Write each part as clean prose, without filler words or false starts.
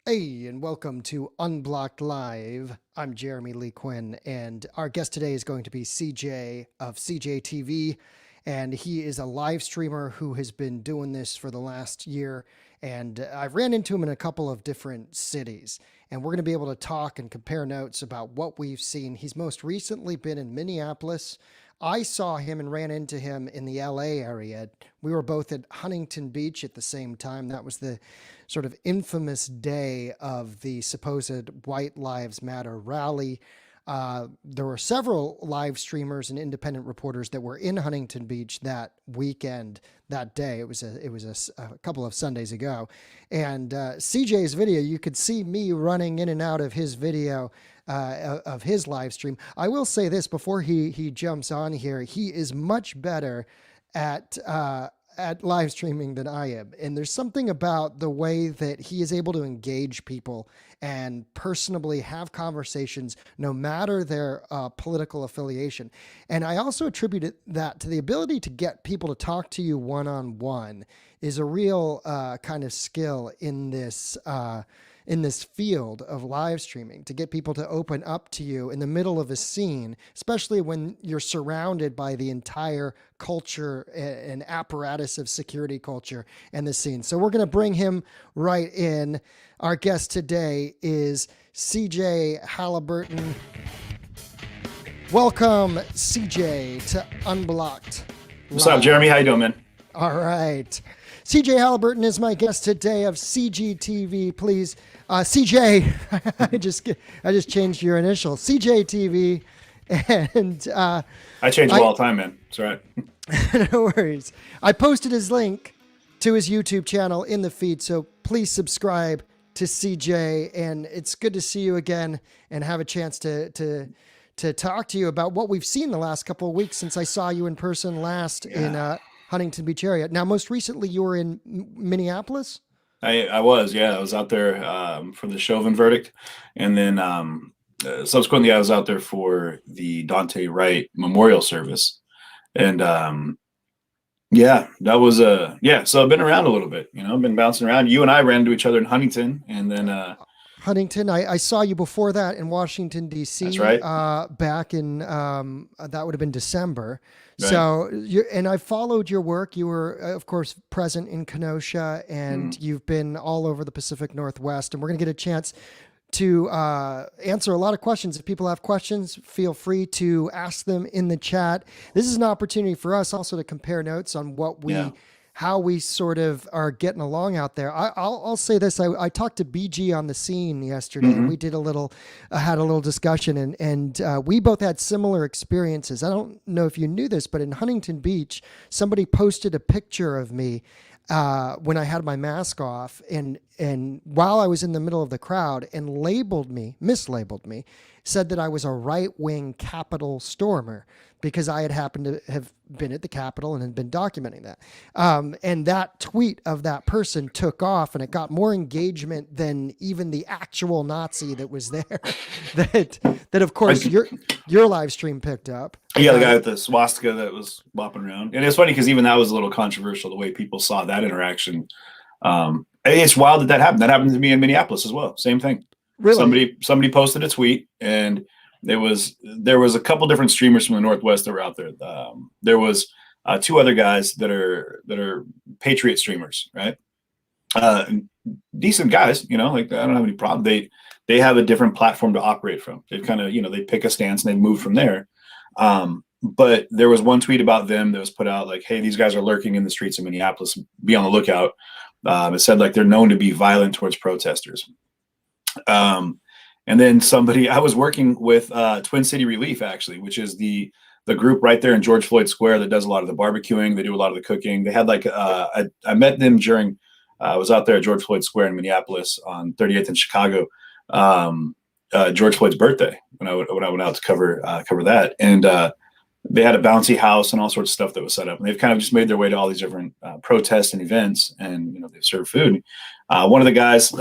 Hey, and welcome to Unblocked Live. I'm Jeremy Lee Quinn, and our guest today is going to be CJ of CJTV, and he is a live streamer who has been doing this for the last year. And I've ran into him in a couple of different cities, and we're going to be able to talk and compare notes about what we've seen. He's most recently been in Minneapolis. I saw him and ran into him in the LA area. We were both at Huntington Beach at the same time. That was the sort of infamous day of the supposed White Lives Matter rally. There were several live streamers and independent reporters that were in Huntington Beach that weekend, that day. It was a couple of Sundays ago, and CJ's video, you could see me running in and out of his video. Of his live stream. I will say this before he jumps on here. He is much better at live streaming than I am. And there's something about the way that he is able to engage people and personally have conversations no matter their political affiliation. And I also attribute that to the ability to get people to talk to you one-on-one is a real kind of skill in this field of live streaming, to get people to open up to you in the middle of a scene, especially when you're surrounded by the entire culture and apparatus of security culture and the scene. So we're going to bring him right in. Our guest today is CJ Halliburton. Welcome, CJ, to Unblocked. What's up, Jeremy? How you doing, man? All right. CJ Halliburton is my guest today of CGTV. Please, CJ, I just changed your initial, CJTV, and I change them all the time, man. It's all right. No worries. I posted his link to his YouTube channel in the feed, so please subscribe to CJ. And it's good to see you again and have a chance to talk to you about what we've seen the last couple of weeks since I saw you in person last in Huntington Beach area. Now, most recently, you were in Minneapolis? I was, yeah. I was out there for the Chauvin verdict. And then subsequently, I was out there for the Dante Wright memorial service. And yeah, that was so I've been around a little bit, I've been bouncing around. You and I ran into each other in Huntington, and then Huntington, I saw you before that in Washington, D.C. That's right. Back in, that would have been December. Right. So, and I followed your work. You were, of course, present in Kenosha, and you've been all over the Pacific Northwest. And we're going to get a chance to answer a lot of questions. If people have questions, feel free to ask them in the chat. This is an opportunity for us also to compare notes on what how we sort of are getting along out there. I'll say this. I talked to BG on the scene yesterday, and we did had a little discussion, and we both had similar experiences. I don't know if you knew this, but in Huntington Beach, somebody posted a picture of me when I had my mask off, and while I was in the middle of the crowd, and mislabeled me, said that I was a right-wing Capitol stormer because I had happened to have been at the Capitol and had been documenting that. And that tweet of that person took off, and it got more engagement than even the actual Nazi that was there. that of course your live stream picked up. Yeah, the guy with the swastika that was bopping around. And it's funny because even that was a little controversial, the way people saw that interaction. It's wild that happened. That happened to me in Minneapolis as well. Same thing. Really? Somebody posted a tweet, and there was a couple different streamers from the Northwest that were out there. There was two other guys that are Patriot streamers, right? Decent guys, like I don't have any problem. They have a different platform to operate from. They kind of, they pick a stance and they move from there. But there was one tweet about them that was put out like, hey, these guys are lurking in the streets of Minneapolis. Be on the lookout. It said like they're known to be violent towards protesters. And then I was working with Twin City Relief, actually, which is the group right there in George Floyd Square that does a lot of the barbecuing. They do a lot of the cooking. They had like I met them during I was out there at George Floyd Square in Minneapolis on 38th in Chicago, George Floyd's birthday when I went out to cover that. And they had a bouncy house and all sorts of stuff that was set up. And they've kind of just made their way to all these different protests and events, and they've served food. One of the guys,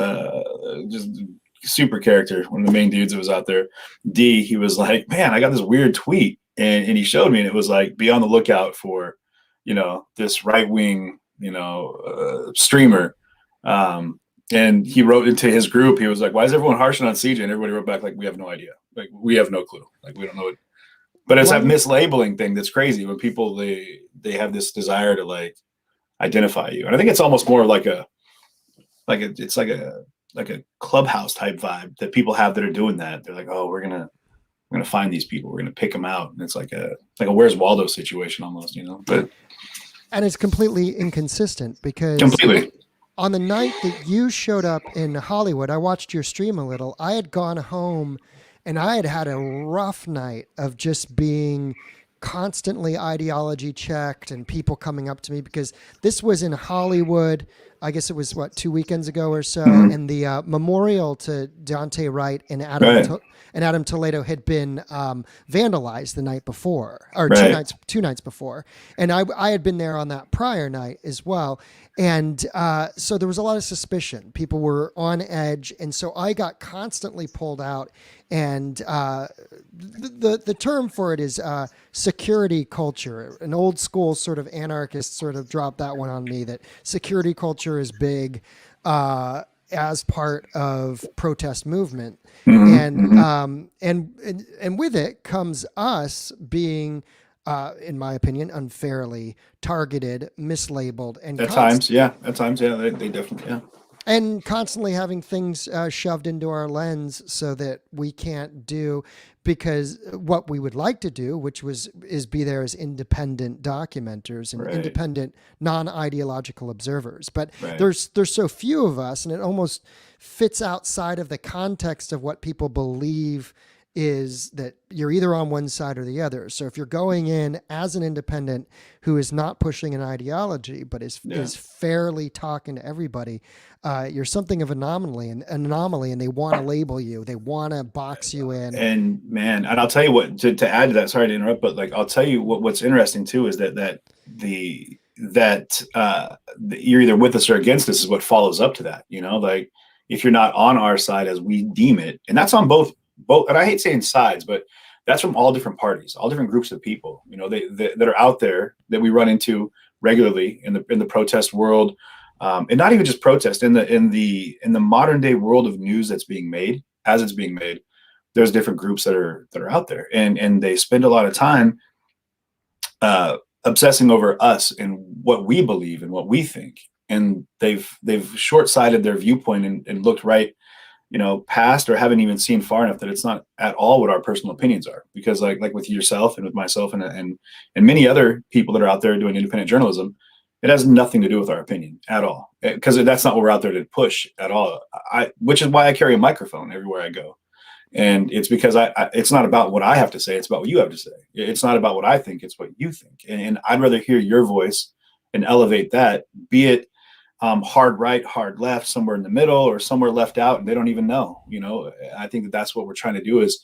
just super character, one of the main dudes that was out there, D, he was like, man, I got this weird tweet, and he showed me, and it was like, be on the lookout for, this right-wing, streamer And he wrote into his group, he was like, why is everyone harshing on CJ? And everybody wrote back, like, we have no idea. Like, we have no clue. Like, we don't know it. But it's that mislabeling thing that's crazy when people, they have this desire to like identify you. And I think it's almost more like it's like a clubhouse type vibe that people have that are doing that. They're like, oh, we're gonna find these people, we're gonna pick them out. And it's like a Where's Waldo situation almost, But and it's completely inconsistent because completely. On the night that you showed up in Hollywood, I watched your stream a little. I had gone home and I had a rough night of just being constantly ideology checked and people coming up to me because this was in Hollywood. I guess it was 2 weekends ago or so. Mm-hmm. And the memorial to Dante Wright and Adam Toledo had been vandalized the night before, or two nights before. And I had been there on that prior night as well. And so there was a lot of suspicion. People were on edge. And so I got constantly pulled out. And the term for it is security culture. An old school sort of anarchist sort of dropped that one on me, that security culture is big as part of protest movement. And with it comes us being, in my opinion, unfairly targeted, mislabeled, and at times, yeah, they definitely, yeah. And constantly having things shoved into our lens so that we can't do, because what we would like to do, which is be there as independent documenters and independent, non-ideological observers. But there's so few of us, and it almost fits outside of the context of what people believe is that you're either on one side or the other. So if you're going in as an independent who is not pushing an ideology, but is fairly talking to everybody, you're something of an anomaly, and they want to label you. They want to box you in. And man, and I'll tell you what, to add to that, sorry to interrupt, but like, I'll tell you what's interesting too, is that you're either with us or against us is what follows up to that, like if you're not on our side as we deem it, and that's on both, and I hate saying sides, but that's from all different parties, all different groups of people, that are out there that we run into regularly in the protest world, and not even just protest, in the modern day world of news that's being made, as it's being made. There's different groups that are out there, and they spend a lot of time obsessing over us and what we believe and what we think, and they've short-sighted their viewpoint and looked right past, or haven't even seen far enough that it's not at all what our personal opinions are. Because like with yourself and with myself and many other people that are out there doing independent journalism, it has nothing to do with our opinion at all, because that's not what we're out there to push at all. Which is why I carry a microphone everywhere I go. And it's because it's not about what I have to say, it's about what you have to say. It's not about what I think, it's what you think. And I'd rather hear your voice and elevate that, be it hard right, hard left, somewhere in the middle, or somewhere left out, and they don't even know. I think that's what we're trying to do, is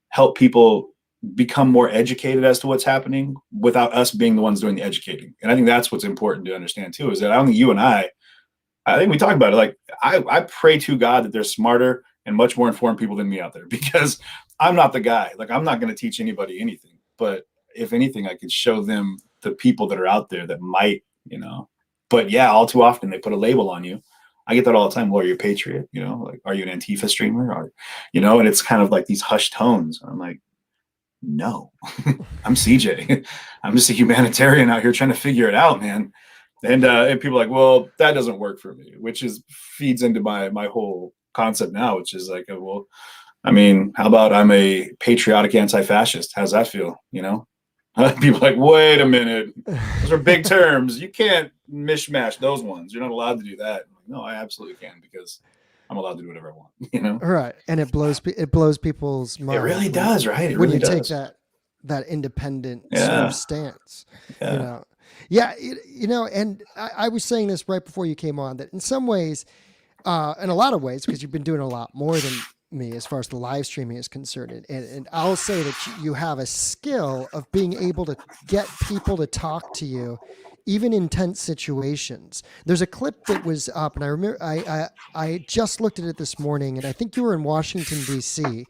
help people become more educated as to what's happening without us being the ones doing the educating. And I think that's what's important to understand too, is that I don't think you and I think we talk about it. Like I pray to God that there's smarter and much more informed people than me out there, because I'm not the guy. Like, I'm not going to teach anybody anything, but if anything, I could show them the people that are out there that might, But yeah, all too often they put a label on you. I get that all the time. Well, are you a patriot? Like, are you an Antifa streamer? Or, and it's kind of like these hushed tones. I'm like, no, I'm CJ. I'm just a humanitarian out here trying to figure it out, man. And people are like, well, that doesn't work for me, which feeds into my whole concept now, which is like, well, I mean, how about I'm a patriotic anti-fascist? How's that feel? People are like, wait a minute, those are big terms. You can't mishmash those ones. You're not allowed to do that. I'm like, no, I absolutely can, because I'm allowed to do whatever I want. Right. And it blows people's minds. It really does, right? When you take that independent sort of stance. And I was saying this right before you came on, that in some ways, in a lot of ways, because you've been doing a lot more than me as far as the live streaming is concerned, and I'll say that you have a skill of being able to get people to talk to you even in tense situations. There's a clip that was up, and I remember I just looked at it this morning, and I think you were in Washington D.C.,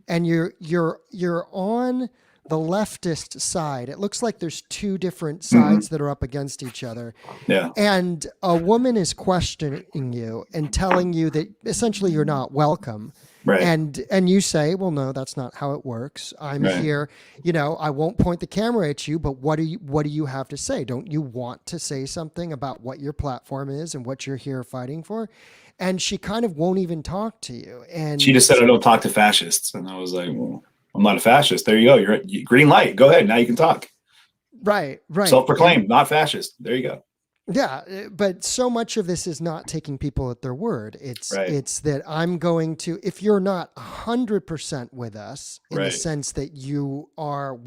and you're on the leftist side. It looks like there's two different Mhm. sides that are up against each other. Yeah. And a woman is questioning you and telling you that essentially you're not welcome. Right. And you say, well, no, that's not how it works. I'm Right. here, you know, I won't point the camera at you, but what do you have to say? Don't you want to say something about what your platform is and what you're here fighting for? And she kind of won't even talk to you. And She just said, I don't talk to fascists. And I was like, well, I'm not a fascist. There you go. You're green light. Go ahead. Now you can talk. right. Self-proclaimed, not fascist. There you go. Yeah, but so much of this is not taking people at their word. Right. It's that I'm going to, if you're not 100% with us in the Right. sense that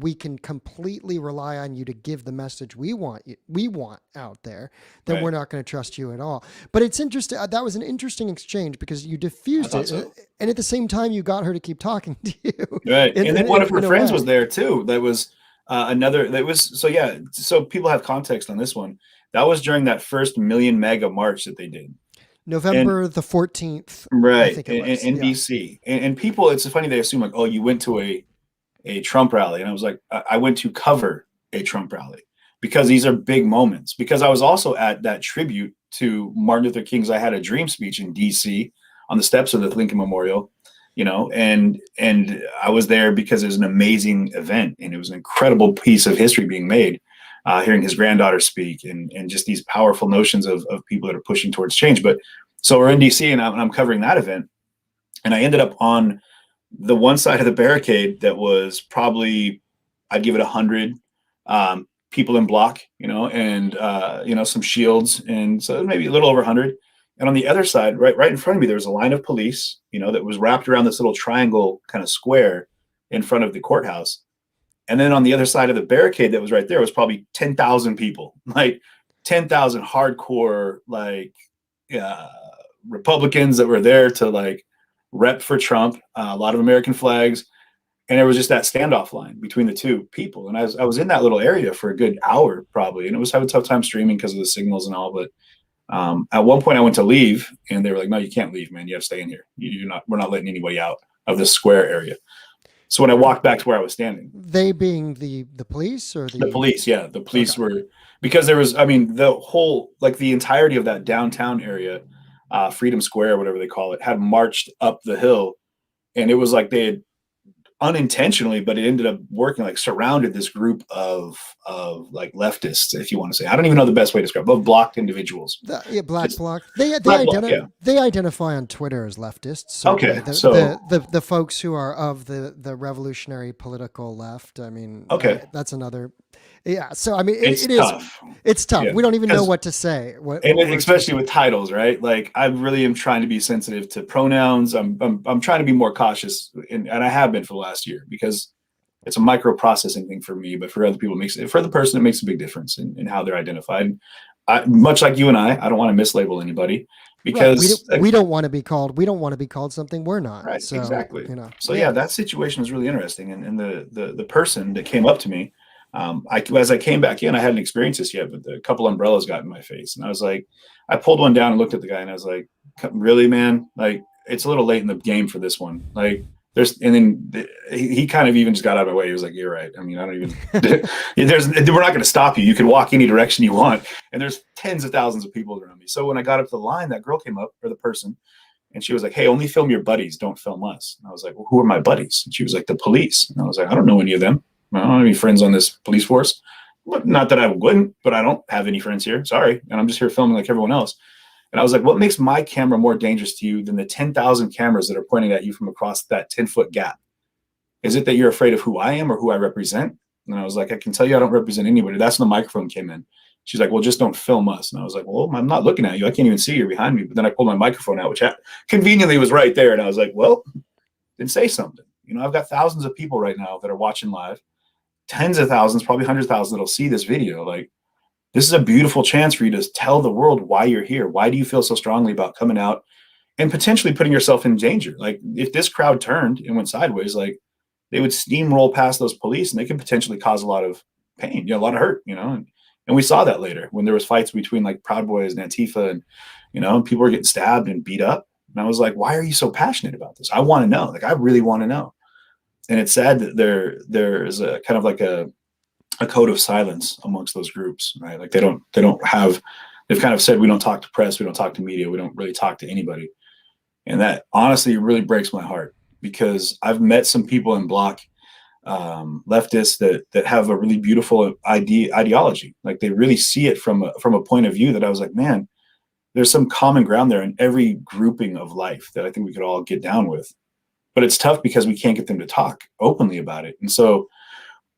we can completely rely on you to give the message we want out there, then Right. we're not going to trust you at all. But it's interesting. That was an interesting exchange because you diffused I it, thought so. and at the same time you got her to keep talking to you. Right. And then one of her in a friends way. was there too. That was so people have context on this one. That was during that first million mega march that they did. November the 14th. Right. I think it was. In Yeah. DC. And people, it's funny, they assume like, oh, you went to a Trump rally. And I was like, I went to cover a Trump rally because these are big moments. Because I was also at that tribute to Martin Luther King's I Had a Dream speech in DC on the steps of the Lincoln Memorial, you know, and I was there because it was an amazing event and it was an incredible piece of history being made. Hearing his granddaughter speak and just these powerful notions of people that are pushing towards change. But so we're in DC and I'm covering that event. And I ended up on the one side of the barricade that was probably, I'd give it 100 people in block, you know, and, some shields. And so maybe a little over 100. And on the other side, right in front of me, there was a line of police, you know, that was wrapped around this little triangle kind of square in front of the courthouse. And then on the other side of the barricade that was right there was probably 10,000 people, like 10,000 hardcore, like Republicans that were there to like rep for Trump, a lot of American flags. And there was just that standoff line between the two people. And I was in that little area for a good hour probably. And it was having a tough time streaming because of the signals and all. But at one point I went to leave and they were like, no, you can't leave, man. You have to stay in here. We're not letting anybody out of this square area. So when I walked back to where I was standing, they being the police or the police, yeah, the police Okay. were, because there was, I mean, the whole, like the entirety of that downtown area, Freedom Square, whatever they call it, had marched up the hill, and it was like they had unintentionally, but it ended up working, like surrounded this group of like leftists, if you want to say. I don't even know the best way to describe it, of blocked individuals. Black bloc. They identify on Twitter as leftists. So Okay, the folks who are of the revolutionary political left. I mean, okay, that's another. Yeah. So I mean, it's tough. It's tough. Yeah. We don't even know what to say. Especially with titles, right? Like I really am trying to be sensitive to pronouns. I'm trying to be more cautious, and I have been for the last year because it's a microprocessing thing for me, but for other people, for the person, it makes a big difference in how they're identified. Much like you and I don't want to mislabel anybody because we don't want to be called. We don't want to be called something we're not. Right. So, exactly. You know. So yeah, that situation was really interesting, and the person that came up to me. As I came back in, I hadn't experienced this yet, but a couple umbrellas got in my face, and I was like, I pulled one down and looked at the guy, and I was like, "Really, man? Like, it's a little late in the game for this one. Like, and then he kind of even just got out of my way. He was like, "You're right. I mean, I don't even. We're not going to stop you. You can walk any direction you want." And there's tens of thousands of people around me. So when I got up to the line, that girl came up, or the person, and she was like, "Hey, only film your buddies. Don't film us." And I was like, "Well, who are my buddies?" And she was like, "The police." And I was like, "I don't know any of them. I don't have any friends on this police force. Not that I wouldn't, but I don't have any friends here. Sorry. And I'm just here filming like everyone else." And I was like, what makes my camera more dangerous to you than the 10,000 cameras that are pointing at you from across that 10-foot gap? Is it that you're afraid of who I am or who I represent? And I was like, I can tell you I don't represent anybody. That's when the microphone came in. She's like, well, just don't film us. And I was like, well, I'm not looking at you. I can't even see you behind me. But then I pulled my microphone out, which conveniently was right there. And I was like, well, then say something. You know, I've got thousands of people right now that are watching live. Tens of thousands, probably 100,000 that'll see this video. Like, this is a beautiful chance for you to tell the world why you're here. Why do you feel so strongly about coming out and potentially putting yourself in danger? Like, if this crowd turned and went sideways, like, they would steamroll past those police and they could potentially cause a lot of pain, you know, a lot of hurt, you know. And we saw that later when there was fights between like Proud Boys and Antifa, and, you know, people were getting stabbed and beat up. And I was like, why are you so passionate about this? I want to know. Like, I really want to know. And it's sad that there's a kind of like a code of silence amongst those groups, right? Like they've kind of said, we don't talk to press, we don't talk to media, we don't really talk to anybody. And that honestly really breaks my heart, because I've met some people in Block, leftists that have a really beautiful ideology. Like they really see it from a point of view that I was like, man, there's some common ground there in every grouping of life that I think we could all get down with. But it's tough because we can't get them to talk openly about it. And so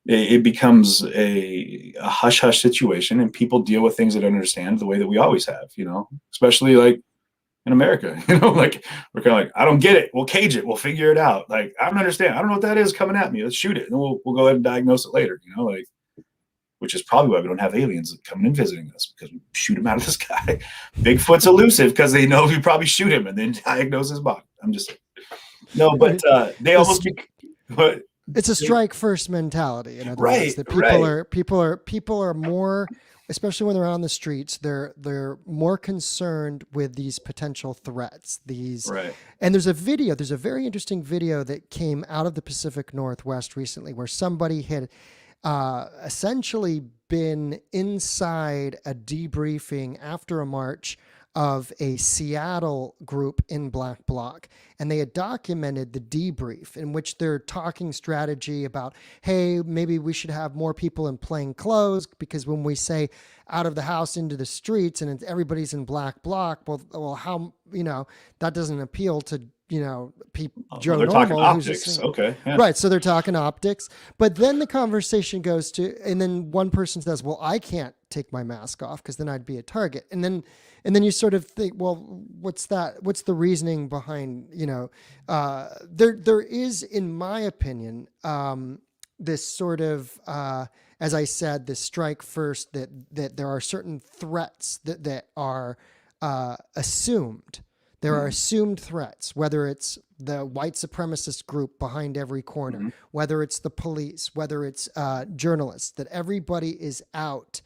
it becomes a hush-hush situation, and people deal with things they don't understand the way that we always have, especially like in America, like we're kind of like, I don't get it. We'll cage it. We'll figure it out. Like, I don't understand. I don't know what that is coming at me. Let's shoot it. And we'll go ahead and diagnose it later, like, which is probably why we don't have aliens coming and visiting us, because we shoot him out of the sky. Bigfoot's elusive because they know we probably shoot him and then diagnose his body. I'm just, no, but they almost, but it's a strike first mentality. In other words, that people are more, especially when they're on the streets, they're more concerned with these potential threats. And there's a very interesting video that came out of the Pacific Northwest recently, where somebody had essentially been inside a debriefing after a march of a Seattle group in Black Bloc. And they had documented the debrief in which they're talking strategy about, hey, maybe we should have more people in plain clothes, because when we say out of the house into the streets and everybody's in Black Bloc, well, how, that doesn't appeal to, people, Joe they're Normal. talking optics. Okay. Yeah. Right. So they're talking optics, but then the conversation goes to, and then one person says, well, I can't take my mask off because then I'd be a target. And then you sort of think, well, what's that? What's the reasoning behind, there is, in my opinion, this sort of, as I said, this strike first, that there are certain threats that are assumed. There are assumed threats, whether it's the white supremacist group behind every corner, whether it's the police, whether it's journalists, that everybody is out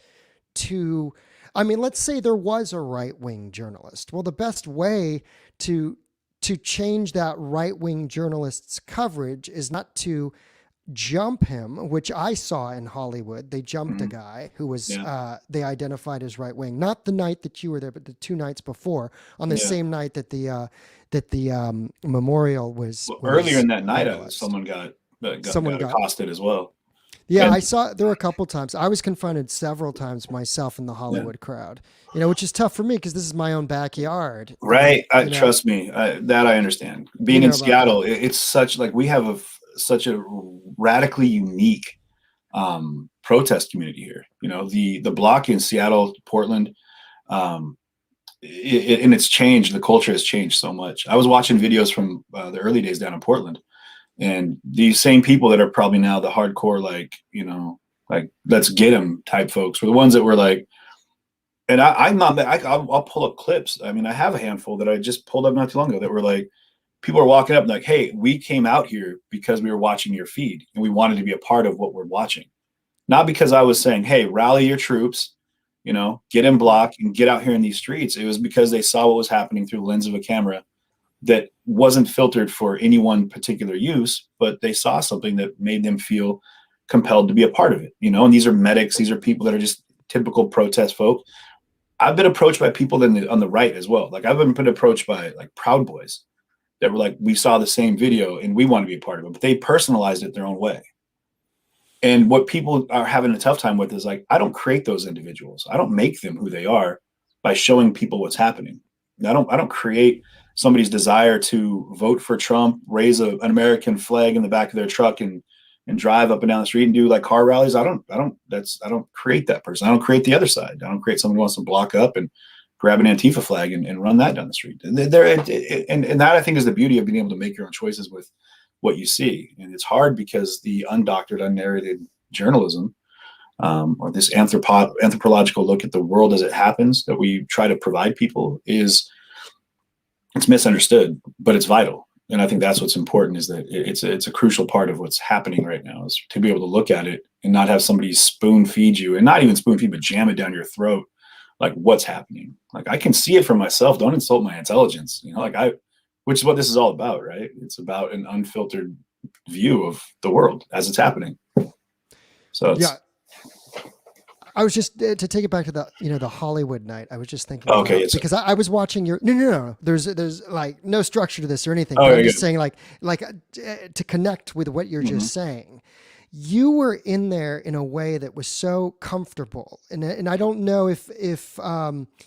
to, let's say there was a right-wing journalist. Well, the best way to change that right-wing journalist's coverage is not to jump him, which I saw in Hollywood. They jumped a guy who was, they identified as right wing, not the night that you were there, but the 2 nights before, on the same night that the memorial was. Well, earlier in that night, someone got accosted as well. Yeah, I saw there were a couple times. I was confronted several times myself in the Hollywood crowd, which is tough for me because this is my own backyard. Right. Trust me, that I understand. Being in Seattle, it's such, like, we have such a radically unique protest community here. The block in Seattle, Portland, and it's changed. The culture has changed so much. I was watching videos from the early days down in Portland, and these same people that are probably now the hardcore, like let's get them type folks were the ones that were like, and I'll pull up clips. I have a handful that I just pulled up not too long ago that were like, people are walking up and like, hey, we came out here because we were watching your feed and we wanted to be a part of what we're watching. Not because I was saying, hey, rally your troops, get in block and get out here in these streets. It was because they saw what was happening through the lens of a camera that wasn't filtered for any one particular use, but they saw something that made them feel compelled to be a part of it, and these are medics. These are people that are just typical protest folk. I've been approached by people on the right as well. Like, I've been approached by like Proud Boys that were like, we saw the same video and we want to be a part of it, but they personalized it their own way. And what people are having a tough time with is like, I don't create those individuals. I don't make them who they are by showing people what's happening. I don't create somebody's desire to vote for Trump, raise an American flag in the back of their truck and drive up and down the street and do like car rallies. I don't create that person. I don't create the other side. I don't create someone who wants to block up and grab an Antifa flag and run that down the street. And that, I think, is the beauty of being able to make your own choices with what you see. And it's hard because the undoctored, unnarrated journalism, or this anthropological look at the world as it happens that we try to provide people, it's misunderstood, but it's vital. And I think that's what's important, is that it's a crucial part of what's happening right now, is to be able to look at it and not have somebody spoon feed you, and not even spoon feed, but jam it down your throat. Like, what's happening? Like, I can see it for myself. Don't insult my intelligence. Which is what this is all about, right? It's about an unfiltered view of the world as it's happening. So it's, Yeah. I was just to take it back to the the Hollywood night. I was just thinking okay. about because I was watching your no. There's like no structure to this or anything. Oh, But I'm yeah, just good. saying like to connect with what you're Mhm. just saying. You were in there in a way that was so comfortable, and I don't know if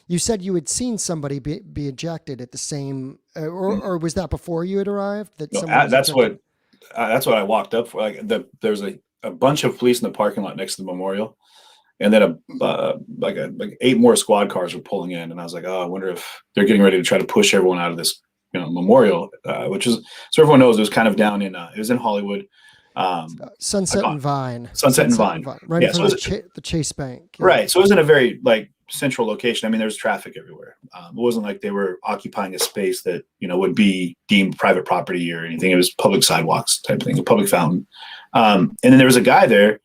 you said you had seen somebody be ejected at the same or was that before you had arrived that No, someone was ejected? that's what I walked up for. Like there's a bunch of police in the parking lot next to the memorial, and then like 8 more squad cars were pulling in, and I was like, oh, I wonder if they're getting ready to try to push everyone out of this memorial, which is, so everyone knows, it was kind of down in it was in Hollywood, Sunset icon, and Vine, Sunset and Vine. right in Yeah, so front it of was, the Chase Bank. Yeah. right. So it was in a very like central location. I mean, there's traffic everywhere. It wasn't like they were occupying a space that would be deemed private property or anything. It was public sidewalks type thing, a public fountain. And then there was a guy there.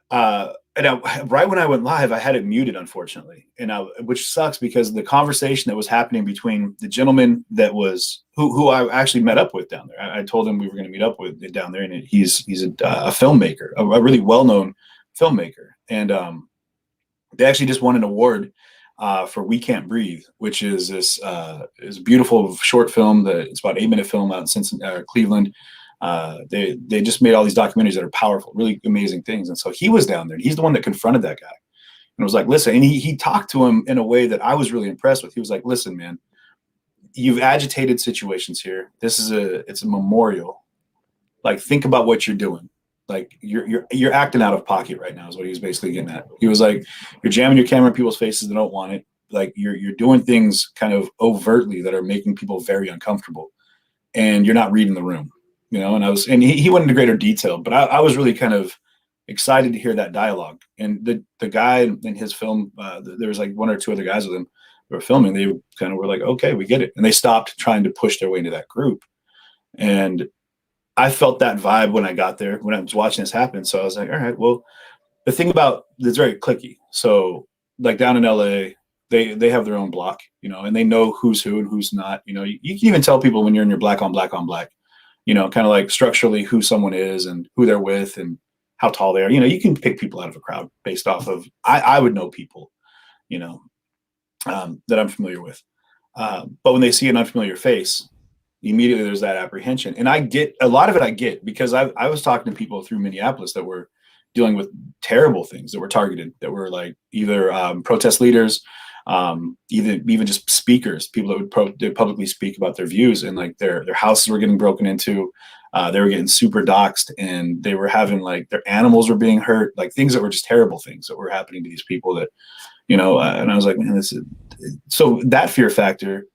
Right when I went live, I had it muted, unfortunately, which sucks because the conversation that was happening between the gentleman that was who I actually met up with down there. I told him we were going to meet up with down there, and he's a filmmaker, a really well known filmmaker, and they actually just won an award for "We Can't Breathe," which is this beautiful short film that it's about 8-minute film out in Cincinnati, Cleveland. They just made all these documentaries that are powerful, really amazing things. And so he was down there, and he's the one that confronted that guy and was like, listen, and he talked to him in a way that I was really impressed with. He was like, listen, man, you've agitated situations here. It's a memorial. Like, think about what you're doing. Like you're acting out of pocket right now is what he was basically getting at. He was like, you're jamming your camera in people's faces that don't want it. Like you're doing things kind of overtly that are making people very uncomfortable, and you're not reading the room. And he went into greater detail, but I was really kind of excited to hear that dialogue. And the guy in his film, there was like 1 or 2 other guys with him who were filming. They kind of were like, okay, we get it. And they stopped trying to push their way into that group. And I felt that vibe when I got there, when I was watching this happen. So I was like, all right, well, the thing about it's very cliquey. So like down in LA, they have their own block, and they know who's who and who's not. You can even tell people when you're in your black on black on black. Kind of like structurally who someone is and who they're with and how tall they are. You can pick people out of a crowd based off of, I would know people, that I'm familiar with. But when they see an unfamiliar face, immediately there's that apprehension. And I get a lot of it. I get because I was talking to people through Minneapolis that were dealing with terrible things that were targeted, that were like either protest leaders, even just speakers, people that would publicly speak about their views, and like their houses were getting broken into, they were getting super doxxed, and they were having like their animals were being hurt, like things that were just terrible things that were happening to these people that, and I was like, man, so that fear factor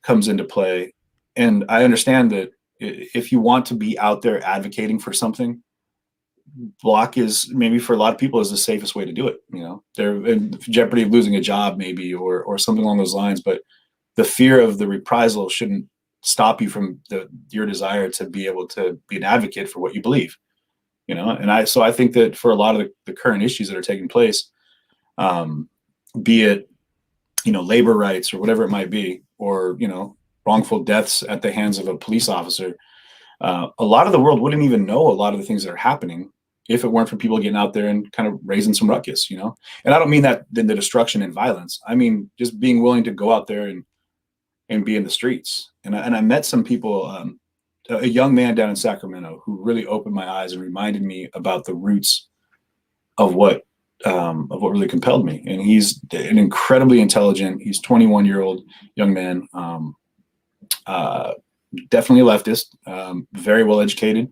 comes into play. And I understand that if you want to be out there advocating for something, block is maybe for a lot of people is the safest way to do it. They're in jeopardy of losing a job maybe, or something along those lines. But the fear of the reprisal shouldn't stop you from your desire to be able to be an advocate for what you believe. And I think that for a lot of the current issues that are taking place, be it, labor rights or whatever it might be, or, wrongful deaths at the hands of a police officer, a lot of the world wouldn't even know a lot of the things that are happening if it weren't for people getting out there and kind of raising some ruckus, And I don't mean that in the destruction and violence. I mean, just being willing to go out there and be in the streets. And I met some people, a young man down in Sacramento who really opened my eyes and reminded me about the roots of what really compelled me. And he's an incredibly intelligent, he's 21-year-old young man, definitely a leftist, very well educated,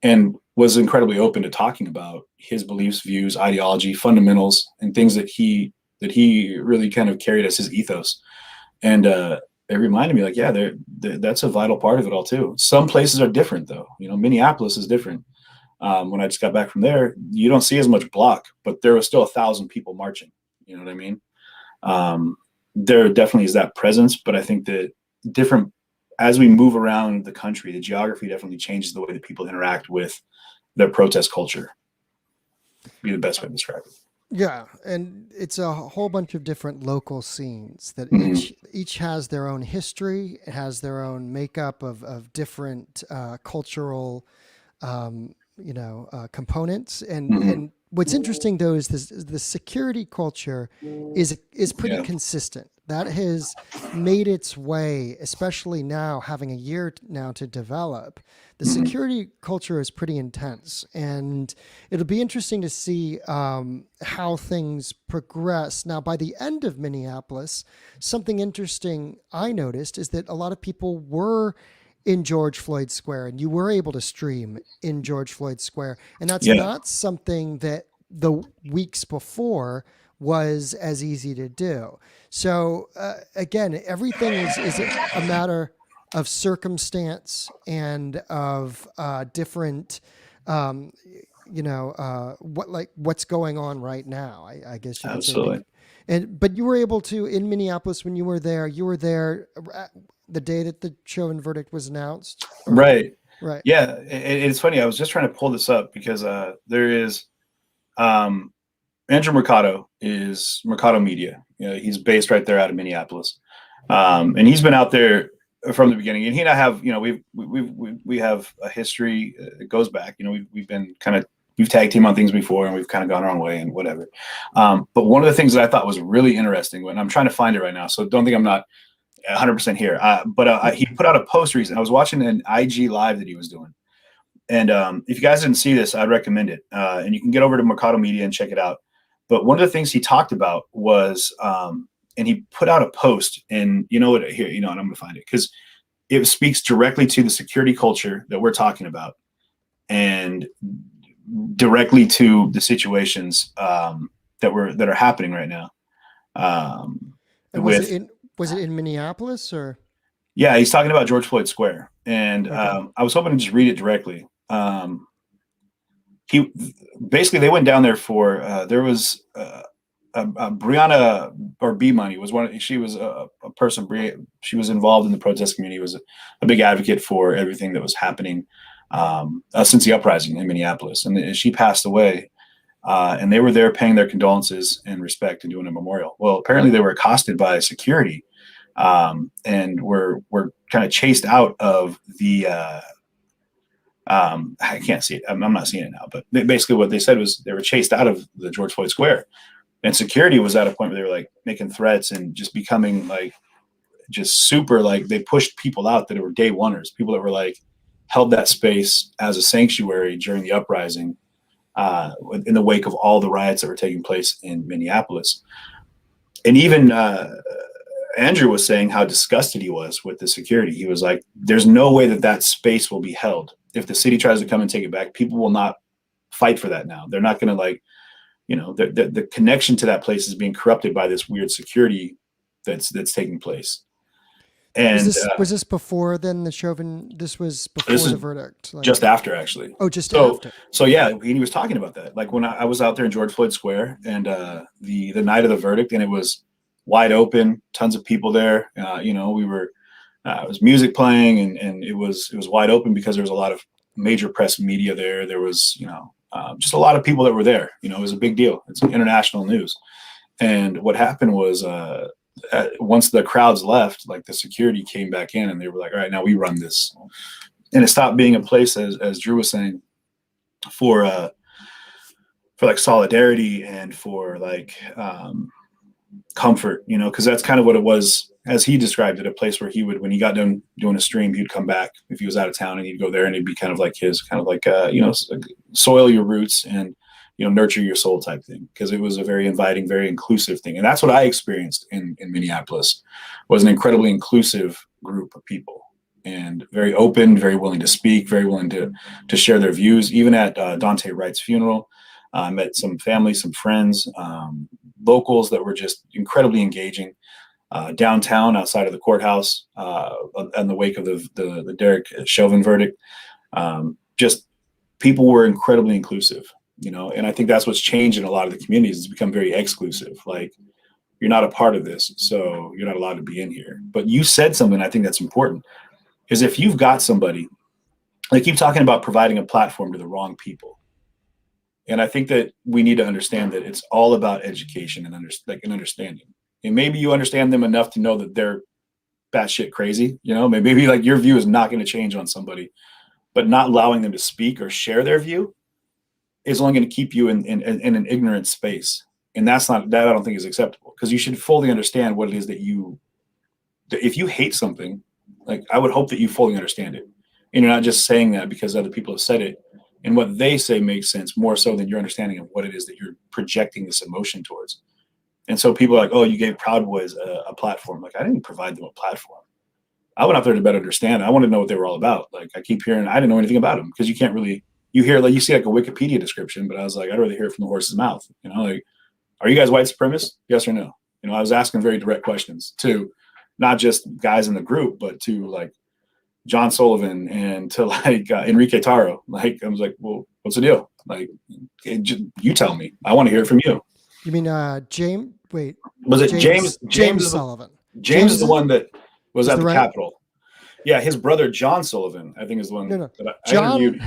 and was incredibly open to talking about his beliefs, views, ideology, fundamentals, and things that he really kind of carried as his ethos. And it reminded me, like, yeah, that's a vital part of it all too. Some places are different though. Minneapolis is different. When I just got back from there, you don't see as much block, but there was still 1,000 people marching. You know what I mean? There definitely is that presence, but I think that as we move around the country, the geography definitely changes the way that people interact with their protest culture. Be the best way to describe it. Yeah, and it's a whole bunch of different local scenes that Mhm. each has their own history, has their own makeup of different cultural components. Mhm. And what's interesting though is this the security culture is pretty Yeah, consistent. That has made its way, especially now having a year now to develop. The Mhm. security culture is pretty intense, and it'll be interesting to see how things progress. Now, by the end of Minneapolis, something interesting I noticed is that a lot of people were in George Floyd Square, and you were able to stream in George Floyd Square. And that's yeah, not something that the weeks before was as easy to do. So again, everything is a matter of circumstance and of different, um, what's going on right now. I guess you could say. absolutely. But you were able to in Minneapolis when you were there. You were there the day that the Chauvin verdict was announced, or Right. right? Yeah, it's funny. I was just trying to pull this up because there is um, Andrew Mercado is Mercado Media. You know, he's based right there out of Minneapolis, and he's been out there from the beginning. And he and I have, we have a history that goes back. You know, we've been kind of we've tag team on things before, and we've kind of gone our own way and whatever. But one of the things that I thought was really interesting, when I'm trying to find it right now, so don't think I'm not 100% here. But he put out a post recently. I was watching an IG live that he was doing. And if you guys didn't see this, I'd recommend it. And you can get over to Mercado Media and check it out. But one of the things he talked about was, and he put out a post, and you know what? Here, and I'm going to find it because it speaks directly to the security culture that we're talking about, and directly to the situations that are happening right now. And With was it in Minneapolis or? Yeah, he's talking about George Floyd Square, and Okay. I was hoping to just read it directly. He basically they went down there for there was Brianna or B Money was one. She was a person. She was involved in the protest community. Was a big advocate for everything that was happening since the uprising in Minneapolis, and she passed away. And they were there paying their condolences and respect and doing a memorial. Well, apparently they were accosted by security and were kind of chased out of the I can't see it. I'm not seeing it now, but basically what they said was they were chased out of the George Floyd Square, and security was at a point where they were like making threats and just becoming like just super like they pushed people out that were day oneers, people that were like held that space as a sanctuary during the uprising in the wake of all the riots that were taking place in Minneapolis. And even Andrew was saying how disgusted he was with the security. He was like, there's no way that that space will be held. If the city tries to come and take it back, people will not fight for that now. They're not going to the connection to that place is being corrupted by this weird security that's taking place. And Was this before then the Chauvin? This was this before is the verdict. Like, just after, actually. oh, just So, after. so yeah, he was talking about that. Like when I was out there in George Floyd Square, and the night of the verdict, and it was wide open, tons of people there. We were it was music playing, and it was wide open because there was a lot of major press media there. There was just a lot of people that were there. It was a big deal. It's international news. And what happened was once the crowds left, like the security came back in, and they were like, all right, now we run this. And it stopped being a place, as Drew was saying, for like solidarity and for like comfort, because that's kind of what it was as he described it, a place where he would, when he got done doing a stream, he'd come back if he was out of town, and he'd go there, and it'd be kind of like his kind of like soil your roots and nurture your soul type thing, because it was a very inviting, very inclusive thing. And that's what I experienced in Minneapolis, was an incredibly inclusive group of people, and very open, very willing to speak, very willing to share their views. Even at Dante Wright's funeral, I met some family, some friends, locals that were just incredibly engaging. Downtown, outside of the courthouse, in the wake of the Derek Chauvin verdict, just people were incredibly inclusive, and I think that's what's changed in a lot of the communities. It's become very exclusive. Like, you're not a part of this, so you're not allowed to be in here. But you said something I think that's important, is if you've got somebody, they keep talking about providing a platform to the wrong people. And I think that we need to understand that it's all about education and understanding. And maybe you understand them enough to know that they're batshit crazy. You know, maybe like your view is not going to change on somebody, but not allowing them to speak or share their view is only going to keep you in an ignorant space. And that I don't think is acceptable, because you should fully understand what it is that if you hate something, like, I would hope that you fully understand it. And you're not just saying that because other people have said it, and what they say makes sense more so than your understanding of what it is that you're projecting this emotion towards. And so people are like, oh, you gave Proud Boys a platform. Like, I didn't provide them a platform. I went out there to better understand. I wanted to know what they were all about. Like, I keep hearing, I didn't know anything about them, because you can't really, you hear, like, you see like a Wikipedia description, but I was like, I'd rather hear it from the horse's mouth. You know, like, are you guys white supremacists? Yes or no? You know, I was asking very direct questions to not just guys in the group, but to like John Sullivan and to like Enrique Taro. Like, I was like, well, what's the deal? Like, you tell me. I want to hear it from you. You mean James? Wait, was it James? James Sullivan. James is the one that was at the right? Capitol. Yeah, his brother John Sullivan, I think, is the one. No. That John.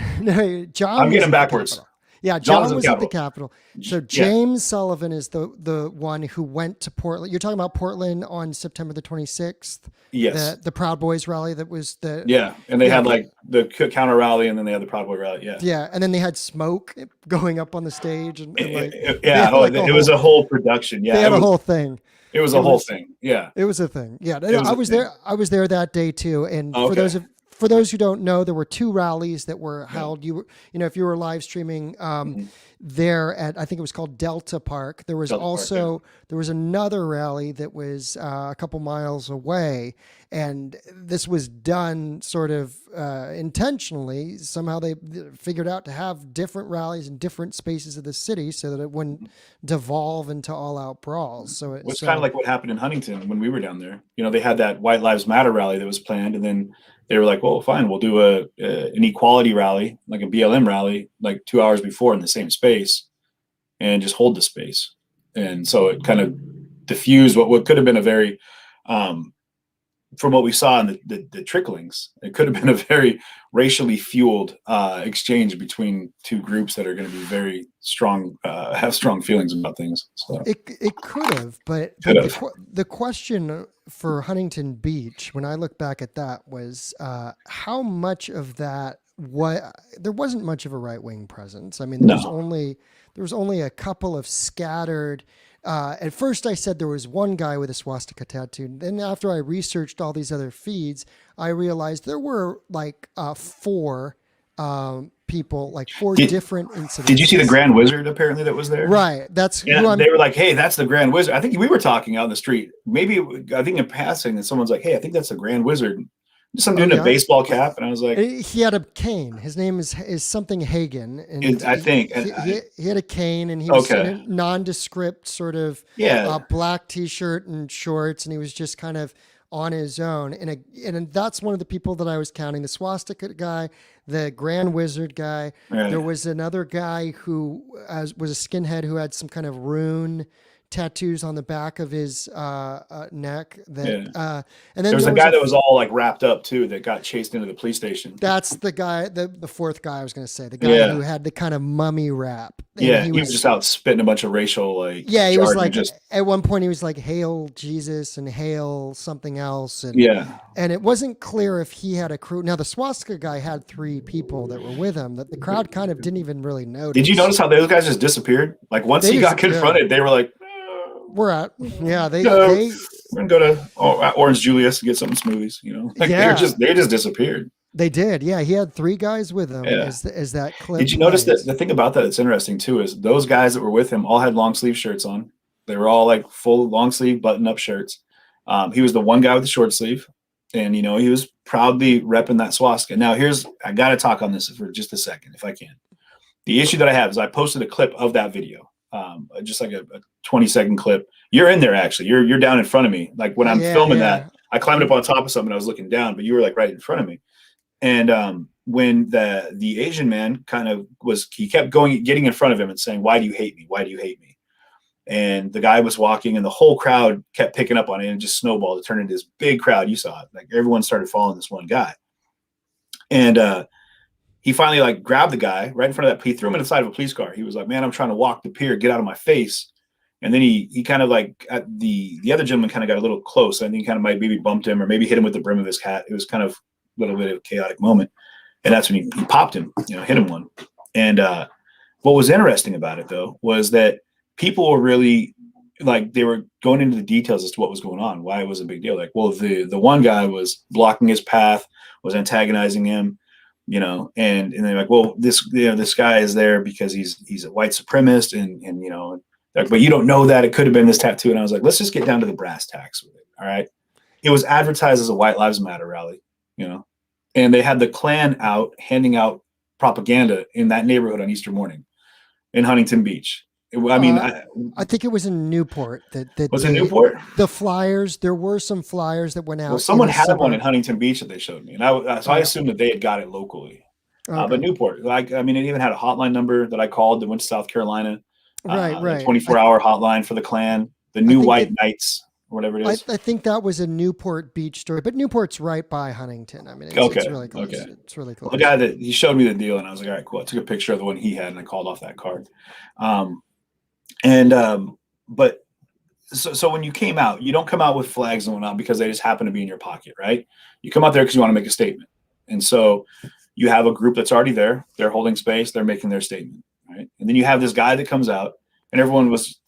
I'm getting backwards. Yeah, John was at the Capitol. So James Sullivan is the one who went to Portland. You're talking about Portland on September the 26th. Yes. The Proud Boys rally that was the. Yeah, and they had like the counter rally, and then they had the Proud Boy rally. Yeah. Yeah, and then they had smoke going up on the stage, and like, it was a whole production. Yeah, they had a whole thing. It was a whole thing. Yeah, it was a thing. Yeah, I was there. I was there that day too, and for those who don't know, there were two rallies that were held. You know, if you were live streaming there at, I think it was called Delta Park. There was there was another rally that was a couple miles away, and this was done sort of intentionally. Somehow they figured out to have different rallies in different spaces of the city so that it wouldn't devolve into all-out brawls. So it's kind of like what happened in Huntington when we were down there. You know, they had that White Lives Matter rally that was planned, and then they were like, well, fine, we'll do an equality rally, like a BLM rally, like 2 hours before in the same space, and just hold the space. And so it kind of diffused what could have been a very, from what we saw in the tricklings, it could have been a very racially fueled exchange between two groups that are going to be very strong, have strong feelings about things. So it could have, but the question for Huntington Beach, when I look back at that, was how much of that, there wasn't much of a right-wing presence. I mean, there was only a couple of scattered. At first I said there was one guy with a swastika tattoo. Then after I researched all these other feeds, I realized there were like four people, like four different incidents. Did you see the Grand Wizard apparently that was there? Right. They were like, hey, that's the Grand Wizard. I think we were talking out in the street. Maybe, I think in passing, and someone's like, hey, I think that's the Grand Wizard. Just some dude in a baseball cap, and I was like, he had a cane. His name is something Hagen, and I think he had a cane, and he was in a nondescript sort of black T-shirt and shorts, and he was just kind of on his own. And that's one of the people that I was counting: the swastika guy, the Grand Wizard guy. Right. There was another guy who was a skinhead who had some kind of rune tattoos on the back of his neck. And then there was a guy that was all like wrapped up too, that got chased into the police station. That's the guy, the fourth guy I was going to say, the guy who had the kind of mummy wrap. And he was just out spitting a bunch of racial he was like, at one point he was like, hail Jesus and hail something else. And and it wasn't clear if he had a crew. Now the swastika guy had 3 people that were with him that the crowd kind of didn't even really notice. Did you notice how those guys just disappeared? Like once he got confronted, they were like, we're at they we're gonna go to Orange Julius to get some smoothies, you know. Like they just disappeared. They did. He had 3 guys with him as that clip. Did you notice that the thing about that that's interesting too is those guys that were with him all had long sleeve shirts on. They were all like full long sleeve button up shirts. He was the one guy with the short sleeve, and you know, he was proudly repping that swastika. Now I gotta talk on this for just a second if I can. The issue that I have is I posted a clip of that video. Just like a 20-second clip. You're in there actually. You're down in front of me. Like when I'm filming that, I climbed up on top of something. I was looking down, but you were like right in front of me. And when the Asian man he kept getting in front of him and saying, "Why do you hate me? Why do you hate me?" And the guy was walking, and the whole crowd kept picking up on it, and it just snowballed. It turned into this big crowd. You saw it. Like everyone started following this one guy, and he finally like grabbed the guy right in front of that. He threw him in the side of a police car. He was like, man, I'm trying to walk the pier, get out of my face. And then he kind of like the other gentleman kind of got a little close. I think he kind of maybe bumped him or maybe hit him with the brim of his hat. It was kind of a little bit of a chaotic moment. And that's when he popped him, hit him one. And what was interesting about it though, was that people were really like, they were going into the details as to what was going on, why it was a big deal. Like, well, the one guy was blocking his path, was antagonizing him, and they're like, well, this guy is there because he's a white supremacist and but you don't know that it could have been this tattoo. And I was like, let's just get down to the brass tacks with it. All right. It was advertised as a White Lives Matter rally, and they had the Klan out handing out propaganda in that neighborhood on Easter morning in Huntington Beach. I think it was in Newport. Was it Newport? The flyers, there were some flyers that went out. Well, someone had one in Huntington Beach that they showed me. And I assumed that they had got it locally. Okay. But Newport, it even had a hotline number that I called that went to South Carolina. Right. 24-hour hotline for the Klan, the New White Knights, or whatever it is. I think that was a Newport Beach story, but Newport's right by Huntington. It's really close. Okay. It's really close. Well, the guy he showed me the deal, and I was like, all right, cool. I took a picture of the one he had, and I called off that card. But so when you came out, you don't come out with flags and whatnot because they just happen to be in your pocket, right? You come out there because you want to make a statement. And so you have a group that's already there. They're holding space. They're making their statement. Right. And then you have this guy that comes out and a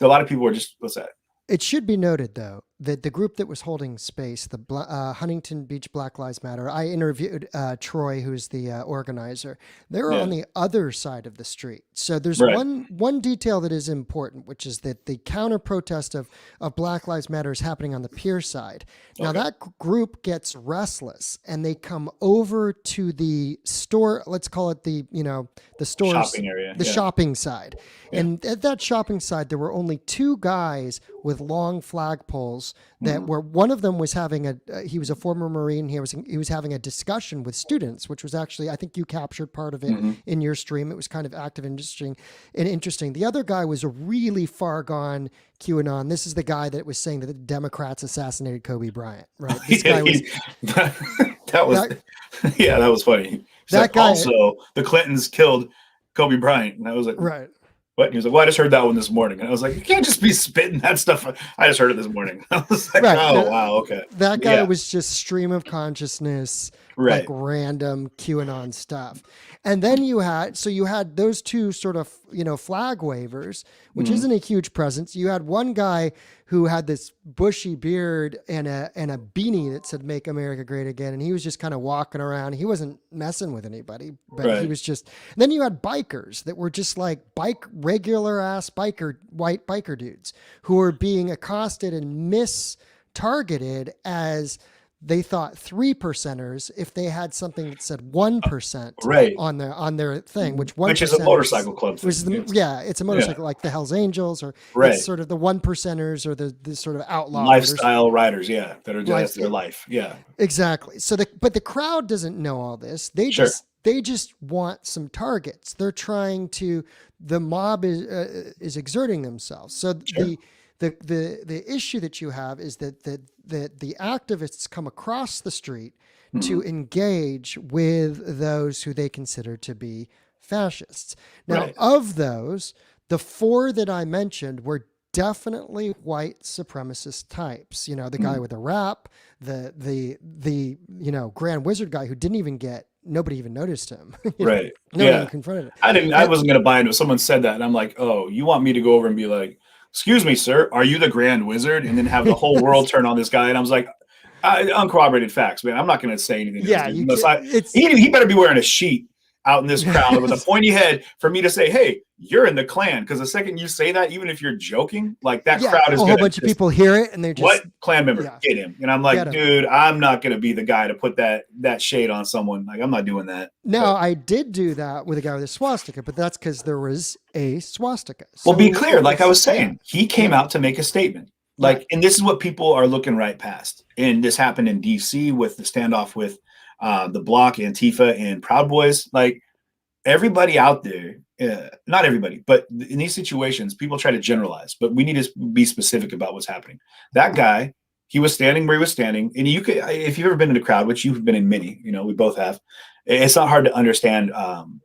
lot of people were just, what's that? It should be noted, though, that the group that was holding space, the Huntington Beach Black Lives Matter, I interviewed Troy, who's the organizer. They were on the other side of the street. So there's one detail that is important, which is that the counter protest of Black Lives Matter is happening on the pier side. Now that group gets restless and they come over to the store, let's call it the stores, shopping area, the shopping side. Yeah. And at that shopping side, there were only two guys with long flagpoles that were, one of them was having he was a former Marine. He was having a discussion with students, which was actually, I think you captured part of it in your stream. It was kind of active and interesting. The other guy was a really far gone QAnon. This is the guy that was saying that the Democrats assassinated Kobe Bryant, right? This guy was, that was funny. That guy, also, the Clintons killed Kobe Bryant. And I was like, right. What? And he was like, well, I just heard that one this morning. And I was like, you can't just be spitting that stuff. I just heard it this morning. I was like, wow, okay. That guy was just stream of consciousness, like random QAnon stuff. And then you had those two sort of, flag wavers, which isn't a huge presence. You had one guy who had this bushy beard and a beanie that said "Make America Great Again," and he was just kind of walking around. He wasn't messing with anybody, but he was just. And then you had bikers that were just like regular ass white biker dudes who were being accosted and targeted as they thought 3%ers if they had something that said 1% on their thing, which is a motorcycle club. It's a motorcycle like the Hells Angels, or it's sort of the 1%ers or the sort of outlaw lifestyle riders, that are just their life, exactly. So but the crowd doesn't know all this. They just want some targets. They're trying to. The mob is exerting themselves. So the issue that you have is that the activists come across the street to engage with those who they consider to be fascists. Now, of those, the four that I mentioned were definitely white supremacist types. The guy with the rap, the Grand Wizard guy who didn't even nobody even noticed him. Nobody even confronted him. I wasn't going to buy into it. Someone said that and I'm like, oh, you want me to go over and be like, excuse me, sir, are you the Grand Wizard? And then have the whole world turn on this guy. And I was like, uncorroborated facts, man. I'm not going to say anything. He better be wearing a sheet out in this crowd with a pointy head for me to say, hey, you're in the Klan. Because the second you say that, even if you're joking, like that crowd is a whole bunch of people hear it and they're just, what Klan member? Get him. And I'm like, dude, I'm not going to be the guy to put that shade on someone. Like, I'm not doing that. Now, I did do that with a guy with a swastika, but that's because there was a swastika. So, well, be clear. Like I was saying, he came out to make a statement. Like, and this is what people are looking right past. And this happened in DC with the standoff with the Block, Antifa, and Proud Boys. Like, everybody out there, not everybody, but in these situations, people try to generalize, but we need to be specific about what's happening. That guy He was standing where he was standing, and you could, if you've ever been in a crowd, which you've been in many, we both have, it's not hard to understand,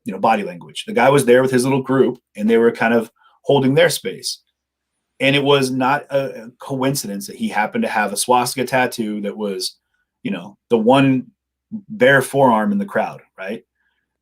body language. The guy was there with his little group, and they were kind of holding their space. And it was not a coincidence that he happened to have a swastika tattoo that was, the one bare forearm in the crowd, right?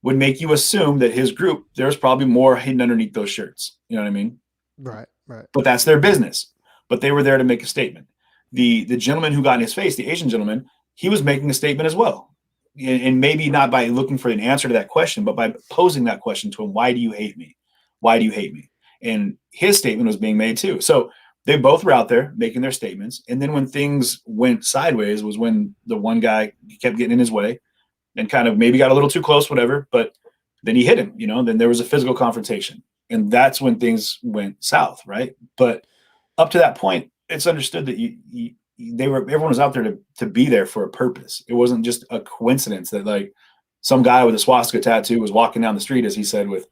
Would make you assume that his group, there's probably more hidden underneath those shirts. You know what I mean? Right. But that's their business. But they were there to make a statement. The gentleman who got in his face, the Asian gentleman, he was making a statement as well. And maybe not by looking for an answer to that question, but by posing that question to him, why do you hate me? Why do you hate me? And his statement was being made too. So they both were out there making their statements. And then when things went sideways was when the one guy kept getting in his way and kind of maybe got a little too close, whatever, but then he hit him, then there was a physical confrontation. And that's when things went south, right? But up to that point, it's understood that everyone was out there to be there for a purpose. It wasn't just a coincidence that like some guy with a swastika tattoo was walking down the street, as he said, with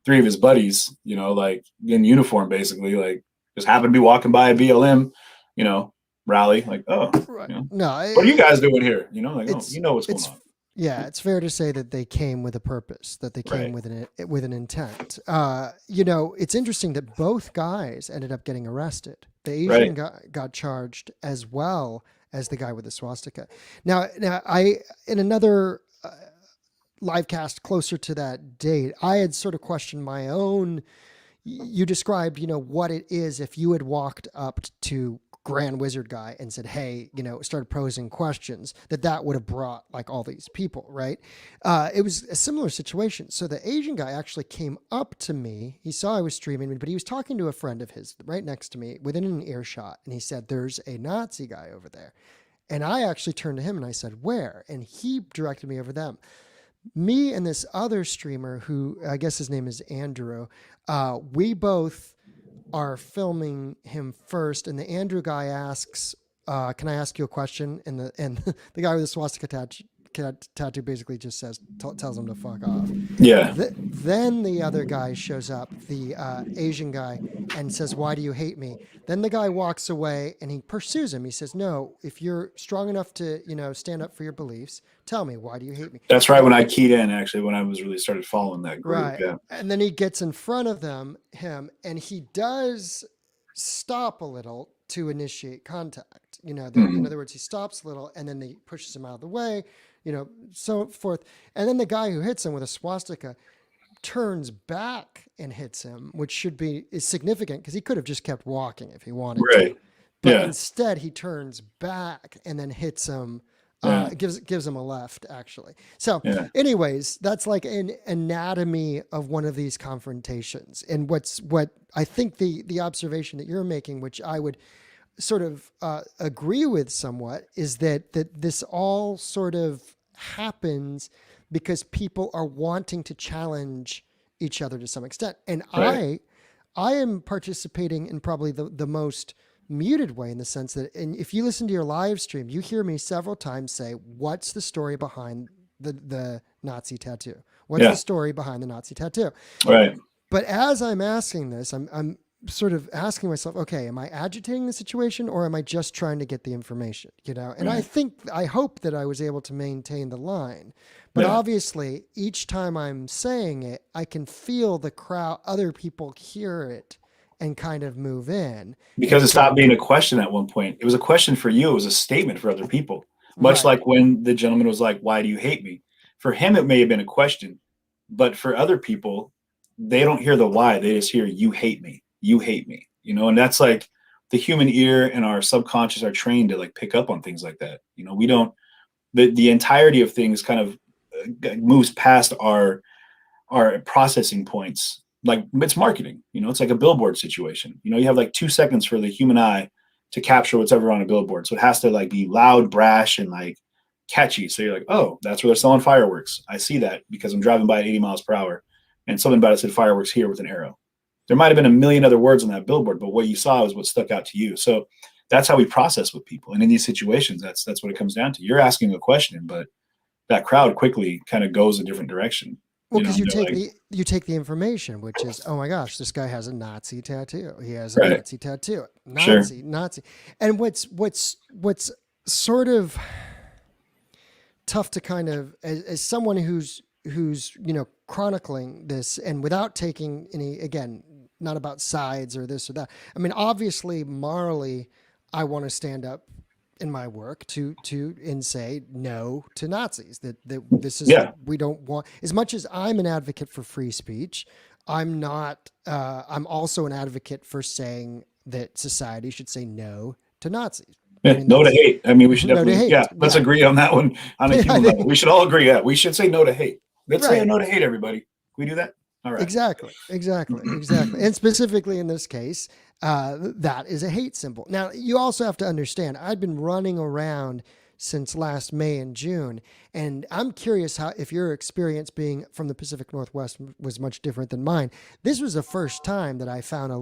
3 of his buddies, like in uniform, basically, like just happened to be walking by a BLM, rally, like, oh, Right. What are you guys doing here? Like, what's going on. Yeah, it's fair to say that they came with a purpose, that they came with an intent. It's interesting that both guys ended up getting arrested. The Asian guy got charged as well as the guy with the swastika. Now I in another live cast closer to that date, I had sort of questioned my own. You described, what it is if you had walked up to Grand Wizard guy and said, hey, started posing questions, that would have brought like all these people, right? It was a similar situation. So the Asian guy actually came up to me. He saw I was streaming, but he was talking to a friend of his right next to me within an earshot. And he said, there's a Nazi guy over there. And I actually turned to him and I said, where? And he directed me over them. Me and this other streamer who I guess his name is Andrew, we both are filming him first, and the Andrew guy asks, can I ask you a question? And the guy with the swastika tattoo basically just tells him to fuck off. Yeah. Then the other guy shows up, the Asian guy, and says, why do you hate me? Then the guy walks away and he pursues him. He says, no, if you're strong enough to, stand up for your beliefs, tell me, why do you hate me? That's right. When I keyed in, actually, when I was really started following that group. Right. Yeah. And then he gets in front of him, and he does stop a little to initiate contact. In other words, he stops a little and then he pushes him out of the way, so forth. And then the guy who hits him with a swastika turns back and hits him, which is significant because he could have just kept walking if he wanted to. But instead he turns back and then hits him. Gives him a left, actually. So anyways, that's like an anatomy of one of these confrontations. And what I think the observation that you're making, which I would sort of agree with somewhat, is that this all sort of happens because people are wanting to challenge each other to some extent. And I am participating in probably the most muted way, in the sense that, and if you listen to your live stream, you hear me several times say, what's the story behind the Nazi tattoo? What's the story behind the Nazi tattoo? Right. But as I'm asking this, I'm sort of asking myself, okay, am I agitating the situation or am I just trying to get the information? And I hope that I was able to maintain the line, but obviously each time I'm saying it, I can feel the crowd, other people hear it and kind of move in. Because it stopped being a question at one point. It was a question for you. It was a statement for other people. Much like when the gentleman was like, why do you hate me? For him, it may have been a question, but for other people, they don't hear the why. They just hear, you hate me. You hate me. And that's like the human ear and our subconscious are trained to like pick up on things like that. We don't, the entirety of things kind of moves past our processing points. Like it's marketing, it's like a billboard situation. You have like 2 seconds for the human eye to capture what's ever on a billboard. So it has to like be loud, brash, and like catchy. So you're like, oh, that's where they're selling fireworks. I see that because I'm driving by at 80 miles per hour and something about it said fireworks here with an arrow. There might've been a million other words on that billboard, but what you saw is what stuck out to you. So that's how we process with people. And in these situations, that's what it comes down to. You're asking a question, but that crowd quickly kind of goes a different direction. Well, because you take the information, which is, oh my gosh, this guy has a Nazi tattoo. He has a Nazi tattoo. Nazi. And what's sort of tough to kind of, as someone who's chronicling this, and without taking any, again, not about sides or this or that. I mean, obviously, morally, I want to stand up in my work and say no to Nazis, that this is, we don't want, as much as I'm an advocate for free speech, I'm also an advocate for saying that society should say no to Nazis. Yeah, no to hate. I mean, we should definitely, let's agree on that one. On a human level, we should all agree. Yeah, we should say no to hate. Let's say no to hate, everybody. Can we do that? All right. Exactly. And specifically in this case, that is a hate symbol. Now, you also have to understand, I've been running around since last May and June, and I'm curious if your experience being from the Pacific Northwest was much different than mine. This was the first time that I found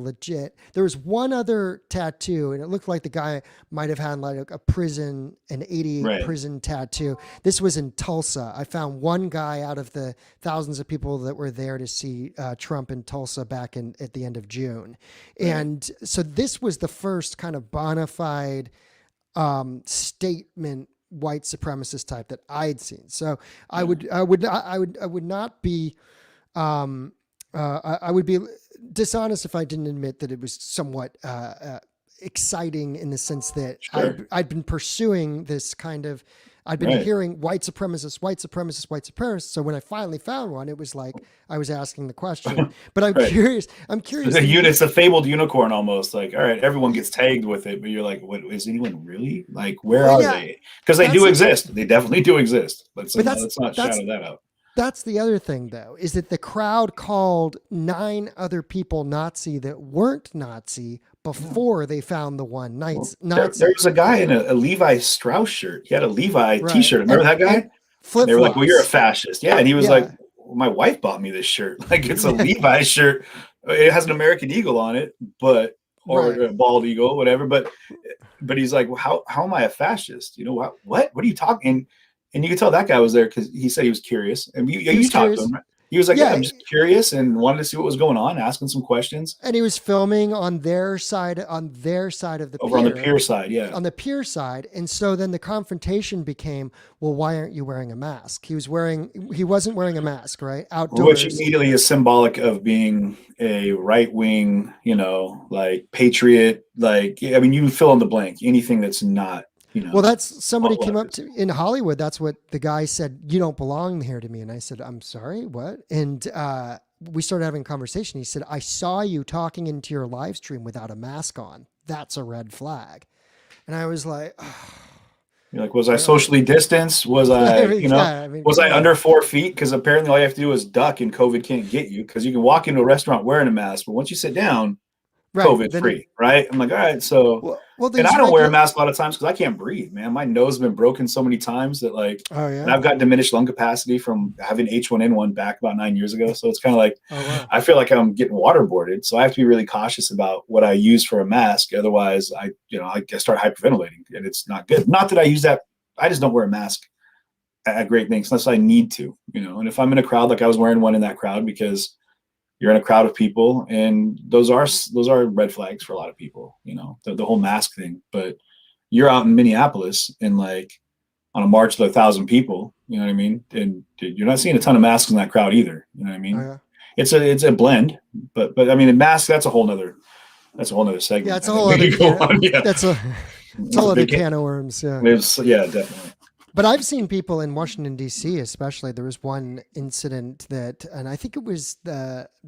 there was one other tattoo, and it looked like the guy might have had like an 88 prison tattoo. This was in Tulsa. I found one guy out of the thousands of people that were there to see Trump in Tulsa back at the end of June. And so this was the first kind of bona fide statement white supremacist type that I'd seen. So I would not be, I would be dishonest if I didn't admit that it was somewhat exciting in the sense that I'd been pursuing this kind of, I'd been hearing white supremacists. So when I finally found one, it was like I was asking the question. But I'm curious. It's a fabled unicorn almost. Like, all right, everyone gets tagged with it, but you're like, what is anyone really? Like, where are they? Because they do exist. They definitely do exist. Let's not shadow that out. That's the other thing, though, is that the crowd called 9 other people Nazi that weren't Nazi before they found the one Nazi. There was a guy in a Levi Strauss shirt. He had a Levi T-shirt. Remember that guy? They were like, well, you're a fascist. Yeah. And he was like, well, my wife bought me this shirt. Like, it's a Levi shirt. It has an American eagle on it, or a bald eagle, whatever. But he's like, well, how am I a fascist? You know, what are you talking? And you could tell that guy was there because he said he was curious. And you talked to him, right? He was like, I'm just curious and wanted to see what was going on, asking some questions. And he was filming on their side of the pier. On the pier side, on the pier side. And so then the confrontation became, well, why aren't you wearing a mask? He wasn't wearing a mask, right? Outdoors. Which immediately is symbolic of being a right-wing, like patriot, like, I mean, you fill in the blank, anything that's not. Well, that's somebody came up to in Hollywood. That's what the guy said. You don't belong here to me. And I said, I'm sorry, what? And we started having a conversation. He said, I saw you talking into your live stream without a mask on. That's a red flag. And I was like, you're like, was I socially distanced? Was I, was I under 4 feet? Because apparently all you have to do is duck and COVID can't get you, because you can walk into a restaurant wearing a mask, but once you sit down, COVID free, right? I'm like, all right, so and I don't wear a mask a lot of times because I can't breathe, man. My nose has been broken so many times that and I've got diminished lung capacity from having H1N1 back about 9 years ago. So it's kind of like, I feel like I'm getting waterboarded. So I have to be really cautious about what I use for a mask. Otherwise I start hyperventilating and it's not good. Not that I use that. I just don't wear a mask at great things unless I need to, and if I'm in a crowd, like I was wearing one in that crowd because you're in a crowd of people, and those are red flags for a lot of people, the whole mask thing. But you're out in Minneapolis and like on a march of 1,000 people, you know what I mean? And you're not seeing a ton of masks in that crowd either. You know what I mean? It's a blend, but I mean, a mask, that's a whole nother segment. Yeah, it's a whole other that's a whole other can of worms. Yeah. Definitely. But I've seen people in Washington, D.C., especially. There was one incident and I think it was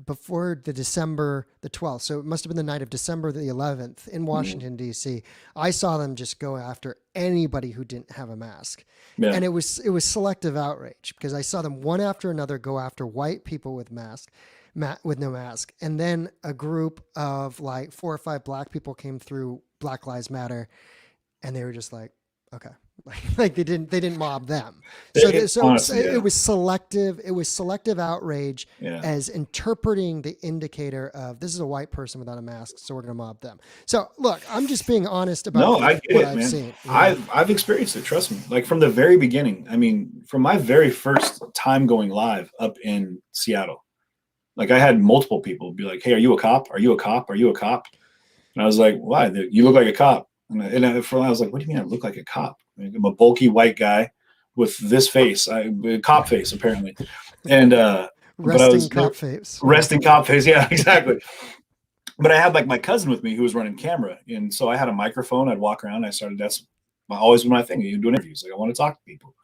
before December the 12th. So it must have been the night of December the 11th in Washington, D.C. I saw them just go after anybody who didn't have a mask. Yeah. And it was selective outrage because I saw them one after another go after white people with with no mask. And then a group of like 4 or 5 black people came through, Black Lives Matter, and they were just like, okay. Like they didn't mob them. It was selective. It was selective outrage as interpreting the indicator of this is a white person without a mask, so we're going to mob them. So look, I'm just being honest about I get what it, I've man. seen. I've experienced it. Trust me. Like from the very beginning. I mean, from my very first time going live up in Seattle. Like I had multiple people be like, "Hey, are you a cop? Are you a cop? Are you a cop?" And I was like, "Why? You look like a cop." And I was like, "What do you mean I look like a cop? I'm a bulky white guy with this face, a cop face apparently." And but I was cop face. resting cop face. Yeah, exactly. But I had like my cousin with me who was running camera, and so I had a microphone. I'd walk around. That's always my thing. You do interviews. Like I want to talk to people.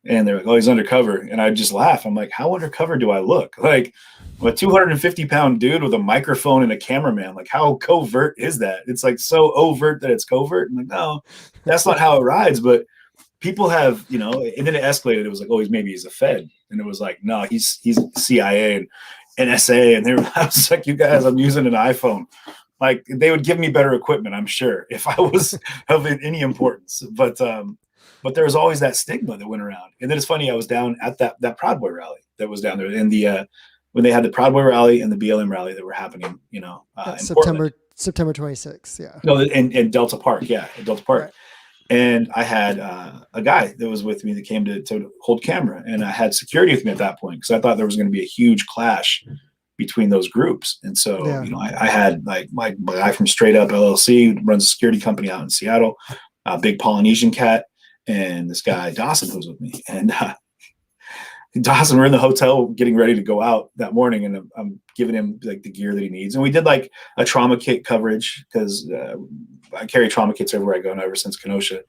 And they're like, "Oh, he's undercover." And I just laugh. I'm like, how undercover do I look? Like I'm a 250-pound dude with a microphone and a cameraman. Like how covert is that? It's like so overt that it's covert. I'm like, no, that's not how it rides. But people have, and then it escalated. It was like, oh, he's a Fed. And it was like, no, he's CIA and NSA. And I was like, you guys, I'm using an iPhone. Like they would give me better equipment, I'm sure, if I was of any importance. But there was always that stigma that went around. And then it's funny, I was down at that Proud Boy rally that was down there in the when they had the Proud Boy rally and the BLM rally that were happening, in September 26th, yeah. No, in Delta Park, yeah, in Delta Park. Right. And I had a guy that was with me that came to hold camera, and I had security with me at that point because I thought there was going to be a huge clash between those groups. And so, I had like my guy from Straight Up LLC who runs a security company out in Seattle, a big Polynesian cat, and this guy Dawson who was with me. And Dawson, we're in the hotel getting ready to go out that morning, and I'm giving him like the gear that he needs. And we did like a trauma kit coverage because I carry trauma kits everywhere I go now ever since Kenosha.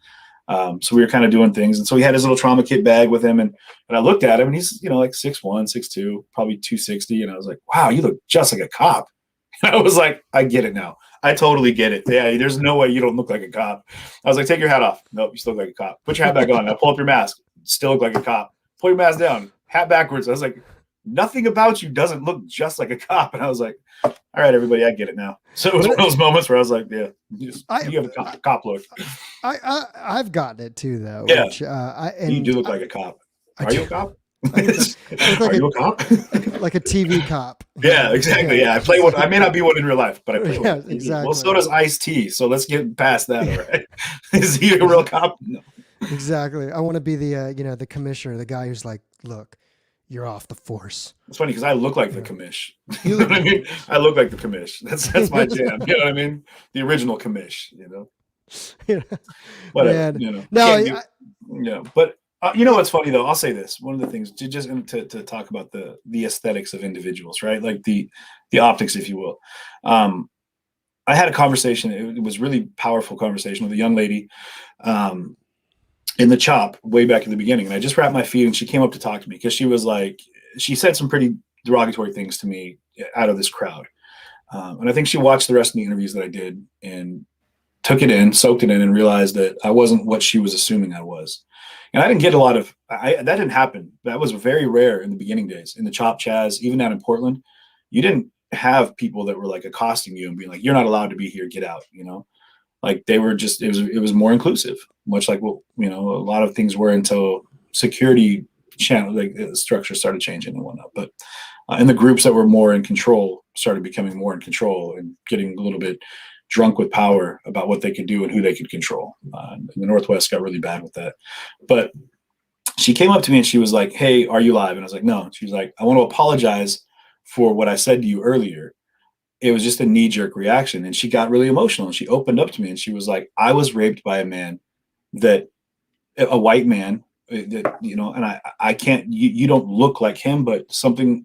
So we were kind of doing things. And so he had his little trauma kit bag with him. And I looked at him, and he's, like 6'1", 6'2", probably 260. And I was like, wow, you look just like a cop. And I was like, I get it now. I totally get it. Yeah, there's no way you don't look like a cop. I was like, take your hat off. Nope, you still look like a cop. Put your hat back on. Now pull up your mask. Still look like a cop. Pull your mask down. Hat backwards. I was like, nothing about you doesn't look just like a cop. And I was like, all right, everybody, I get it now. So it was one of those moments where I was like, yeah, you have a cop look. I've gotten it too, though. Yeah. Which, you do look like a cop. Are you a cop? Are you a cop? Like a TV cop. Yeah, exactly. Yeah, I play one. I may not be one in real life, but I play one. Exactly. Well, so does Ice-T. So let's get past that. All right. Is he a real cop? No. Exactly. I want to be the the commissioner, the guy who's like, look, you're off the force. It's funny because I look like the commish. You know what I mean? I look like the commish. That's my jam. You know what I mean? The original commish. Whatever. No. But what's funny though? I'll say this. One of the things to talk about the aesthetics of individuals, right? Like the optics, if you will. I had a conversation. It was really powerful conversation with a young lady. In the CHOP way back in the beginning. And I just wrapped my feet, and she came up to talk to me because she was like, she said some pretty derogatory things to me out of this crowd. And I think she watched the rest of the interviews that I did and took it in, soaked it in, and realized that I wasn't what she was assuming I was. And I didn't get a lot of, that didn't happen. That was very rare in the beginning days. In the CHOP Chaz, even down in Portland, you didn't have people that were like accosting you and being like, you're not allowed to be here, get out, Like they were just, it was more inclusive, much like what, a lot of things were until security channel, like the structure started changing and whatnot. But and the groups that were more in control started becoming more in control and getting a little bit drunk with power about what they could do and who they could control. And the Northwest got really bad with that. But she came up to me and she was like, hey, are you live? And I was like, no. She was like, I want to apologize for what I said to you earlier. It was just a knee-jerk reaction. And she got really emotional, and she opened up to me and she was like, I was raped by a white man that, and I can't, you don't look like him, but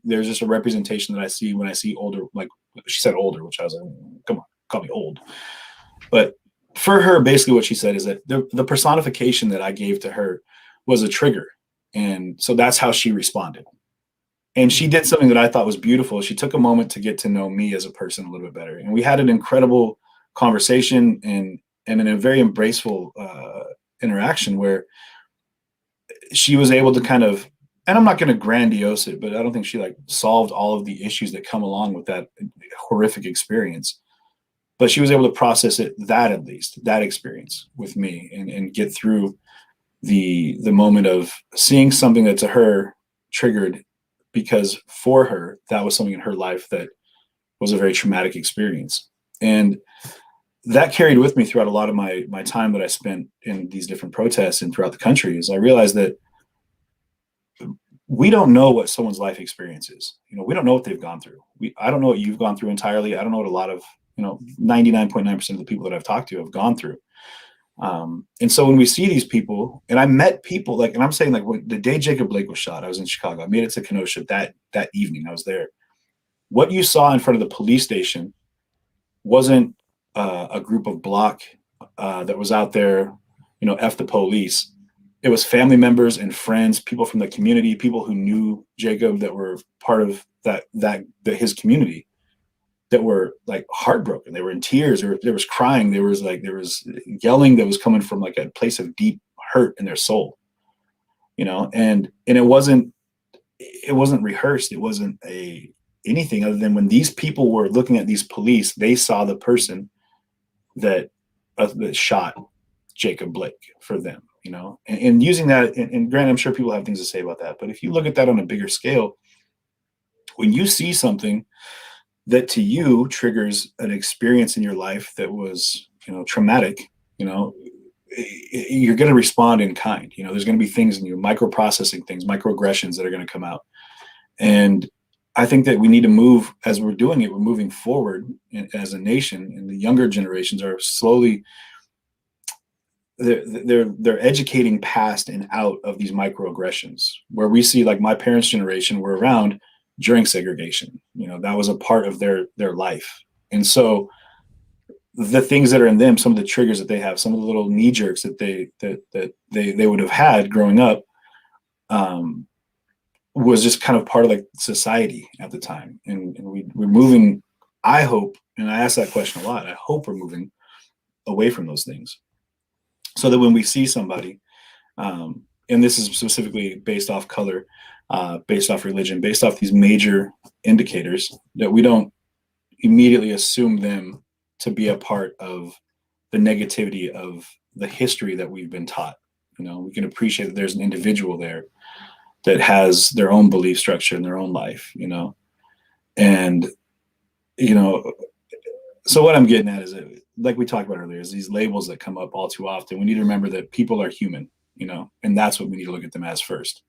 there's just a representation that I see when I see older, like she said older, which I was like, come on, call me old. But for her, basically what she said is that the personification that I gave to her was a trigger. And so that's how she responded. And she did something that I thought was beautiful. She took a moment to get to know me as a person a little bit better. And we had an incredible conversation and in a very embraceful interaction where she was able to kind of, and I'm not going to grandiose it, but I don't think she like solved all of the issues that come along with that horrific experience. But she was able to process at least that experience with me and get through the moment of seeing something that to her triggered, because for her, that was something in her life that was a very traumatic experience. And that carried with me throughout a lot of my time that I spent in these different protests and throughout the country. Is I realized that we don't know what someone's life experience is. We don't know what they've gone through. I don't know what you've gone through entirely. I don't know what a lot of, 99.9% of the people that I've talked to have gone through. And so when we see these people, and I met people like, and I'm saying like the day Jacob Blake was shot, I was in Chicago. I made it to Kenosha that evening. I was there. What you saw in front of the police station wasn't a group of block that was out there, F the police. It was family members and friends, people from the community, people who knew Jacob that were part of his community, that were like heartbroken. They were in tears, or there was crying. There was yelling that was coming from like a place of deep hurt in their soul, and it wasn't rehearsed. It wasn't anything other than when these people were looking at these police, they saw the person that shot Jacob Blake for them, and using that, and granted, I'm sure people have things to say about that, but if you look at that on a bigger scale, when you see something that to you triggers an experience in your life that was, traumatic, you're going to respond in kind. There's going to be things in you, microprocessing things, microaggressions that are going to come out. And I think that we need to move, as we're doing it, we're moving forward as a nation, and the younger generations are slowly, they're educating past and out of these microaggressions, where we see, like, my parents' generation were around during segregation. That was a part of their life. And so the things that are in them, some of the triggers that they have, some of the little knee jerks that they would have had growing up, was just kind of part of like society at the time. And we're moving, I hope, and I ask that question a lot, I hope we're moving away from those things, so that when we see somebody, and this is specifically based off color, based off religion, based off these major indicators, that we don't immediately assume them to be a part of the negativity of the history that we've been taught. We can appreciate that there's an individual there that has their own belief structure in their own life, and, so what I'm getting at is that, like we talked about earlier, is these labels that come up all too often. We need to remember that people are human, and that's what we need to look at them as first.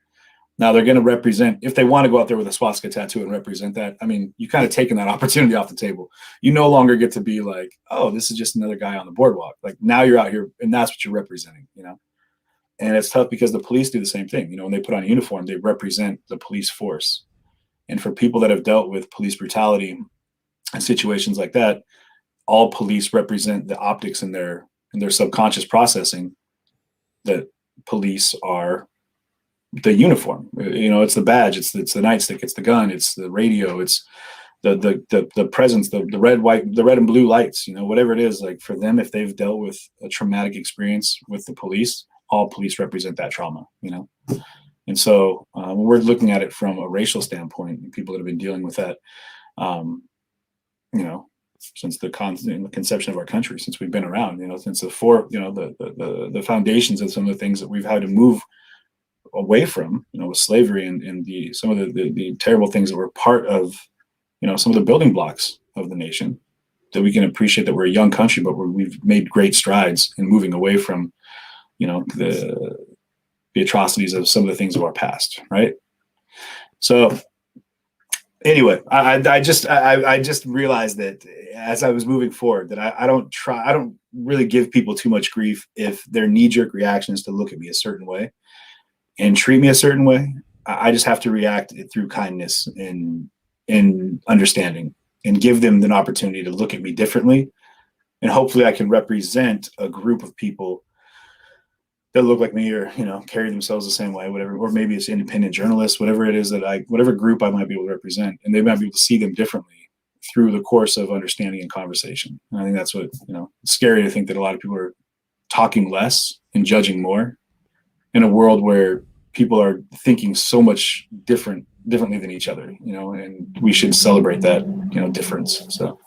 Now, they're going to represent, if they want to go out there with a swastika tattoo and represent that, I mean, you kind of taken that opportunity off the table. You no longer get to be like, oh, this is just another guy on the boardwalk. Like, now you're out here and that's what you're representing, And it's tough because the police do the same thing. When they put on a uniform, they represent the police force. And for people that have dealt with police brutality and situations like that, all police represent the optics in their subconscious processing, that police are the uniform. It's the badge, it's the nightstick, it's the gun, it's the radio, it's the presence, the red and blue lights, whatever it is. Like, for them, if they've dealt with a traumatic experience with the police, all police represent that trauma, And so when we're looking at it from a racial standpoint, people that have been dealing with that, since the conception of our country, since we've been around, since the foundations of some of the things that we've had to move away from, with slavery and some of the terrible things that were part of, some of the building blocks of the nation, that we can appreciate that we're a young country, but we've made great strides in moving away from, the atrocities of some of the things of our past. Right. So anyway, I just realized that as I was moving forward, that I don't really give people too much grief if their knee-jerk reaction is to look at me a certain way and treat me a certain way. I just have to react through kindness and understanding, and give them an opportunity to look at me differently. And hopefully I can represent a group of people that look like me, or, carry themselves the same way, whatever, or maybe it's independent journalists, whatever it is that whatever group I might be able to represent, and they might be able to see them differently through the course of understanding and conversation. And I think that's what, it's scary to think that a lot of people are talking less and judging more in a world where people are thinking so much differently than each other, and we should celebrate that, difference. So.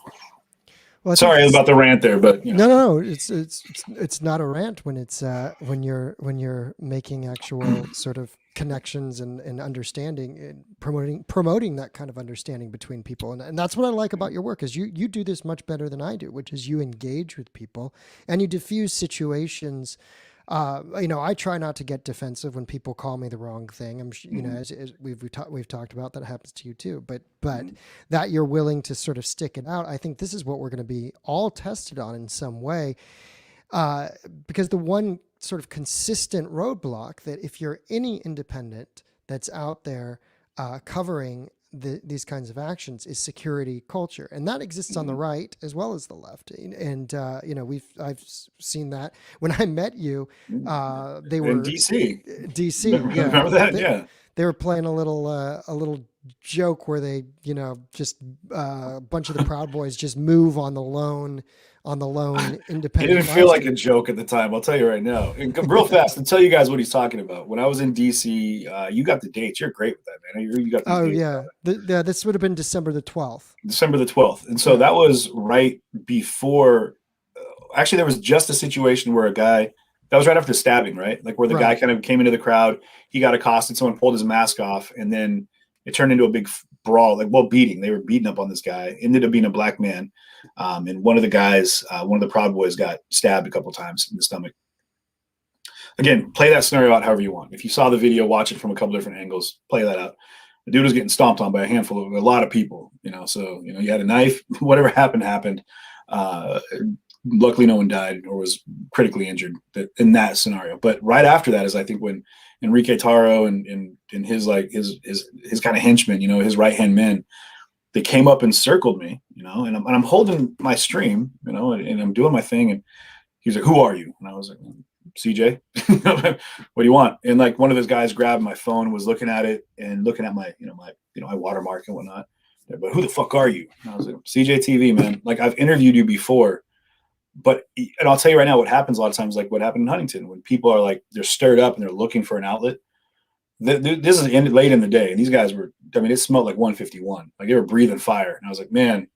Well, sorry about the rant there, but no, it's not a rant when it's when you're making actual sort of connections and understanding, and promoting that kind of understanding between people, and that's what I like about your work, is you do this much better than I do, which is you engage with people and you diffuse situations I try not to get defensive when people call me the wrong thing. I'm, Mhm. as we've talked about, that happens to you too. But Mhm. that you're willing to sort of stick it out. I think this is what we're going to be all tested on in some way, uh, because the one sort of consistent roadblock that if you're any independent that's out there covering these kinds of actions is security culture, and that exists on the Mhm. right as well as the left. And I've seen that when I met you. They In were DC. DC, Remember yeah. that? Yeah. They were playing a little joke where they, just a bunch of the Proud Boys just move on the lone It didn't independent feel live like a stream. joke at the time. I'll tell you right now. And real fast, and tell you guys what he's talking about. When I was in DC, you got the dates. You're great with that, man. You got these Oh dates. yeah, this would have been December the 12th. December the 12th. And so Yeah, that was right before, actually, there was just a situation where a guy, that was right after the stabbing, right? Like where the guy right. kind of came into the crowd, he got accosted, someone pulled his mask off, and then it turned into a big brawl, like, well, beating. They were beating up on this guy, ended up being a black man. And one of the guys, one of the Proud Boys got stabbed a couple times in the stomach. Again, play that scenario out however you want. If you saw the video, watch it from a couple different angles, play that out. The dude was getting stomped on by a handful of a lot of people, So, you had a knife, whatever happened. Uh, Luckily, no one died or was critically injured in that scenario. But right after that is, I think, when Enrique Taro and his his kind of henchmen, his right hand men, they came up and circled me, and I'm holding my stream, and I'm doing my thing, and he's like, "Who are you?" And I was like, "CJ." What do you want? And like one of those guys grabbed my phone, was looking at it and looking at my, my watermark and whatnot. But who the fuck are you? And I was like, CJTV, man. Like, I've interviewed you before, and I'll tell you right now, what happens a lot of times, like what happened in Huntington, when people are like, they're stirred up and they're looking for an outlet. This is late in the day, and these guys were, I mean, it smelled like 151. Like, they were breathing fire. And I was like, man,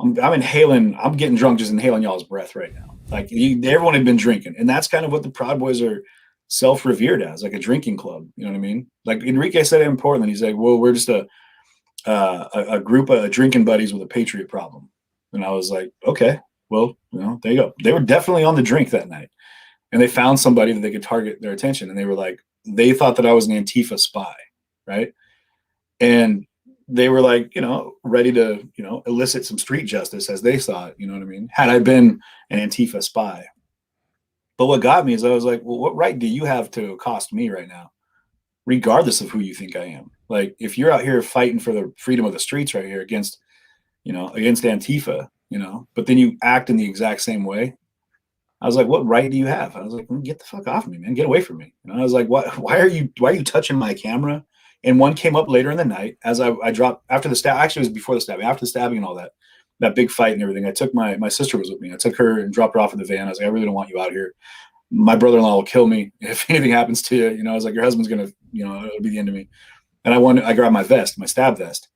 I'm inhaling. I'm getting drunk just inhaling y'all's breath right now. Like, everyone had been drinking, and that's kind of what the Proud Boys are self-revered as, like a drinking club. You know what I mean? Like Enrique said it in Portland. He's like, "Well, we're just a group of drinking buddies with a patriot problem." And I was like, "Okay, well, there you go." They were definitely on the drink that night, and they found somebody that they could target their attention. And they were like, they thought that I was an Antifa spy, right? And they were like, ready to, elicit some street justice as they saw it. You know what I mean? Had I been an Antifa spy. But what got me is I was like, well, what right do you have to accost me right now, regardless of who you think I am? Like, if you're out here fighting for the freedom of the streets right here against, against Antifa, but then you act in the exact same way. I was like, what right do you have? I was like, get the fuck off me, man. Get away from me. And I was like, why are you touching my camera? And one came up later in the night as I dropped after the stab. Actually, it was before the stabbing, after the stabbing and all that big fight and everything. I took my sister was with me. I took her and dropped her off in the van. I was like, I really don't want you out here. My brother-in-law will kill me if anything happens to you. I was like, your husband's gonna, it'll be the end of me. And I grabbed my vest, my stab vest.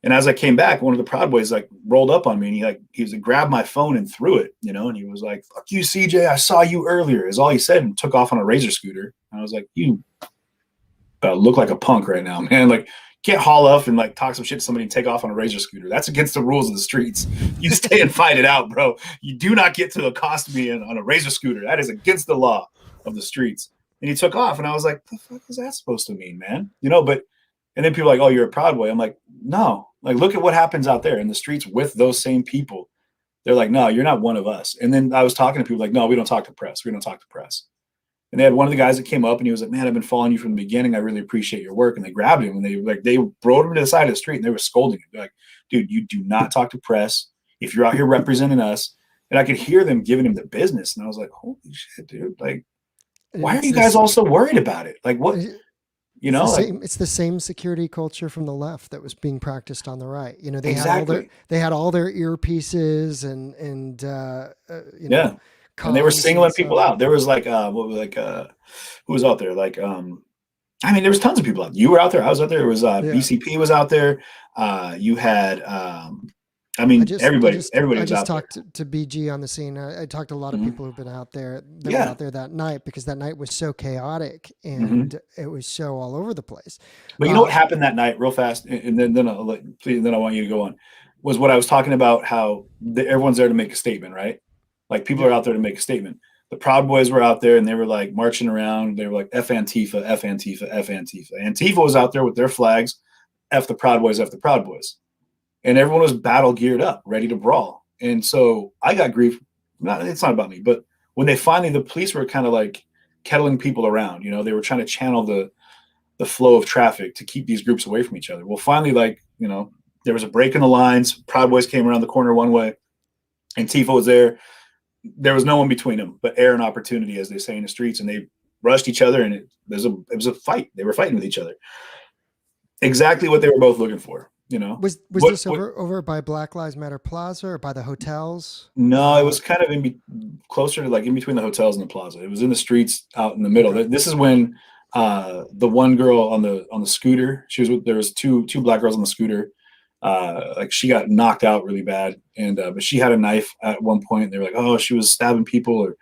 And as I came back, one of the Proud Boys like rolled up on me, and he was like, grabbed my phone and threw it, and he was like, "Fuck you, CJ! I saw you earlier," is all he said, and took off on a razor scooter. And I was like, "You look like a punk right now, man! Like, can't haul up and like talk some shit to somebody and take off on a razor scooter. That's against the rules of the streets. You stay and fight it out, bro. You do not get to accost me on a razor scooter. That is against the law of the streets." And he took off, and I was like, "The fuck is that supposed to mean, man?" But and then people are like, "Oh, you're a Proud Boy." I'm like, no. Like, look at what happens out there in the streets with those same people. They're like, "No, you're not one of us." And then I was talking to people like, "No, we don't talk to press. We don't talk to press." And they had one of the guys that came up, and he was like, "Man, I've been following you from the beginning. I really appreciate your work." And they grabbed him, and they brought him to the side of the street, and they were scolding him. They're like, "Dude, you do not talk to press if you're out here representing us." And I could hear them giving him the business. And I was like, holy shit, dude. Like, why are It's you guys this. all so worried about it? Like, what, It's the like, same. It's the same security culture from the left that was being practiced on the right. exactly. They had all their earpieces and Yeah. And they were comms and singling people stuff. out. There was like, who was out there? Like, I mean, there was tons of people out. You were out there. I was out there. There was Yeah. BCP was out there. You had, I mean, everybody I was just out there. talked to BG on the scene. I talked to a lot of Mhm. people who've been out there that were Yeah. out there that night, because that night was so chaotic Mhm. and it was so all over the place. But you know what happened that night, real fast, and then I'll please, then I want you to go on. Was what I was talking about, how everyone's there to make a statement, right? Like, people Yeah. are out there to make a statement. The Proud Boys were out there and they were like marching around. They were like, F Antifa, F Antifa, F Antifa. Antifa was out there with their flags, F the Proud Boys, F the Proud Boys. And everyone was battle geared up, ready to brawl. And so I got grief. It's not about me, but when the police were kind of like kettling people around, you know, they were trying to channel the flow of traffic to keep these groups away from each other. Well, finally, like, you know, there was a break in the lines. Proud Boys came around the corner one way. Antifa was there. There was no one between them but air and opportunity, as they say in the streets, and they rushed each other, and it was a fight. They were fighting with each other. Exactly what they were both looking for, you know. Was this over by Black Lives Matter Plaza or by the hotels? No, it was kind of closer to like in between the hotels and the plaza. It was in the streets out in the middle. Okay. This is when the one girl on the scooter, there was two black girls on the scooter. Like she got knocked out really bad, and but she had a knife at one point. They were like, oh, she was stabbing people, or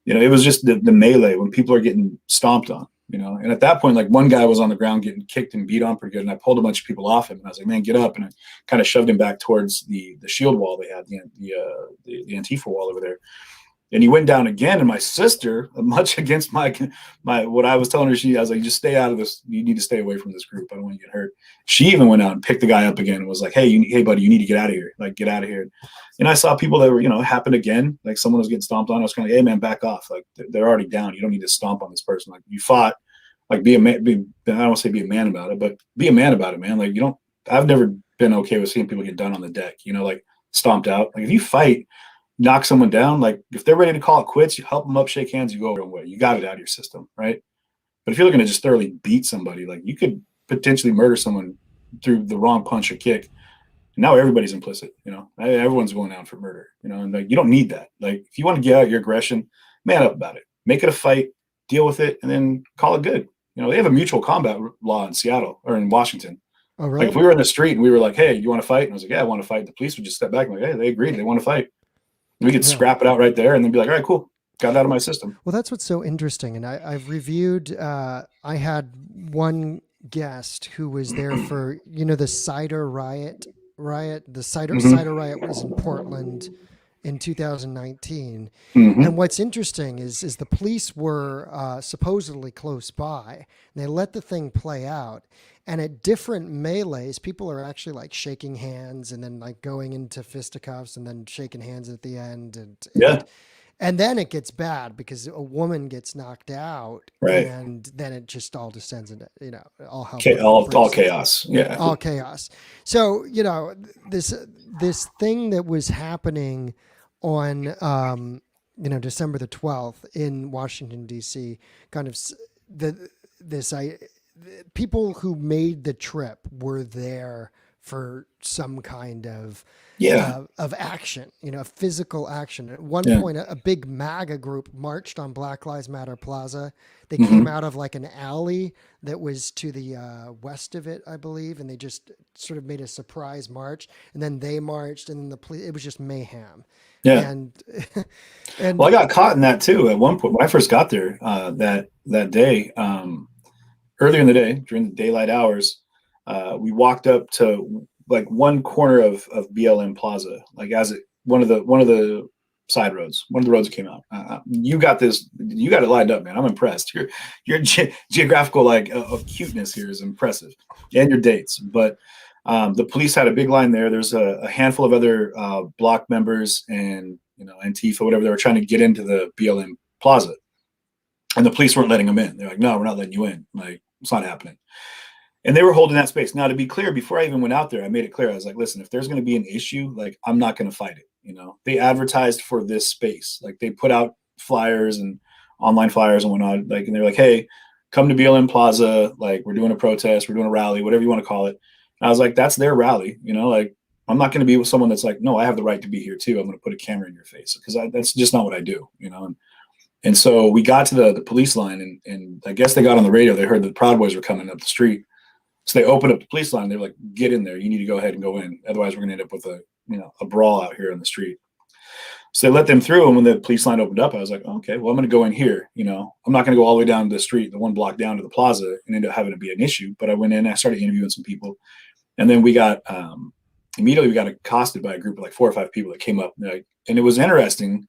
you know, it was just the melee when people are getting stomped on, you know. And at that point, like one guy was on the ground getting kicked and beat on pretty good, and I pulled a bunch of people off him, and I was like, man, get up, and I kind of shoved him back towards the shield wall they had, the Antifa wall over there. And he went down again, and my sister, much against my what I was telling her, I was like, just stay out of this. You need to stay away from this group. I don't want you to get hurt. She even went out and picked the guy up again and was like, hey, buddy, you need to get out of here. Like, get out of here. And I saw people that were, you know, it happened again. Like someone was getting stomped on. I was kind of like, hey, man, back off. Like they're already down. You don't need to stomp on this person. Like you fought. Like be a man. I don't want to say be a man about it, but be a man about it, man. Like I've never been okay with seeing people get done on the deck. You know, like stomped out. Like if you fight, knock someone down, like if they're ready to call it quits, you help them up, shake hands, you go your own way. You got it out of your system, right? But if you're looking to just thoroughly beat somebody, like you could potentially murder someone through the wrong punch or kick. And now everybody's implicit, you know. Everyone's going down for murder, you know. And like you don't need that. Like if you want to get out your aggression, man up about it. Make it a fight, deal with it, and then call it good. You know, they have a mutual combat law in Seattle or in Washington. Oh, right. Like if we were in the street and we were like, hey, you want to fight? And I was like, yeah, I want to fight. The police would just step back and like, hey, they agreed, they want to fight. We could scrap it out right there and then be like, all right, cool. Got it out of my system. Well, that's what's so interesting. And I've reviewed, I had one guest who was there for, you know, the cider riot. The cider riot was in Portland in 2019. And what's interesting is the police were supposedly close by, and they let the thing play out. And at different melees, people are actually like shaking hands and then like going into fisticuffs and then shaking hands at the end. And then it gets bad because a woman gets knocked out, right? And then it just all descends into, you know, all chaos. Yeah. All chaos. So, you know, this thing that was happening on, you know, December the 12th in Washington, D.C., kind of people who made the trip were there for some kind of action, you know, physical action. At one point, a big MAGA group marched on Black Lives Matter Plaza. They came out of like an alley that was to the west of it, I believe, and they just sort of made a surprise march. And then they marched, and then it was just mayhem. Yeah. And well, I got caught in that too at one point when I first got there that day. Earlier in the day, during the daylight hours, we walked up to like one corner of BLM Plaza, like one of the side roads, one of the roads that came out. You got it lined up, man. I'm impressed. Your geographical like acuteness here is impressive, and your dates. But the police had a big line there. There's a handful of other block members and, you know, Antifa, whatever. They were trying to get into the BLM Plaza, and the police weren't letting them in. They're like, no, we're not letting you in. Like, it's not happening. And they were holding that space. Now, to be clear, before I even went out there, I made it clear. I was like, listen, if there's going to be an issue, like, I'm not going to fight it. You know, they advertised for this space. Like, they put out flyers and online flyers and whatnot. Like, and they're like, hey, come to BLM Plaza. Like, we're doing a protest. We're doing a rally, whatever you want to call it. And I was like, that's their rally. You know, like, I'm not going to be with someone that's like, no, I have the right to be here too. I'm going to put a camera in your face, because that's just not what I do, you know. And so we got to the police line, and I guess they got on the radio. They heard the Proud Boys were coming up the street. So they opened up the police line. They were like, get in there. You need to go ahead and go in. Otherwise, we're going to end up with a brawl out here on the street. So they let them through. And when the police line opened up, I was like, okay, well, I'm going to go in here. You know, I'm not going to go all the way down the street, the one block down to the plaza, and end up having to be an issue. But I went in, I started interviewing some people. And then we got, immediately we got accosted by a group of like 4 or 5 people that came up. And it was interesting.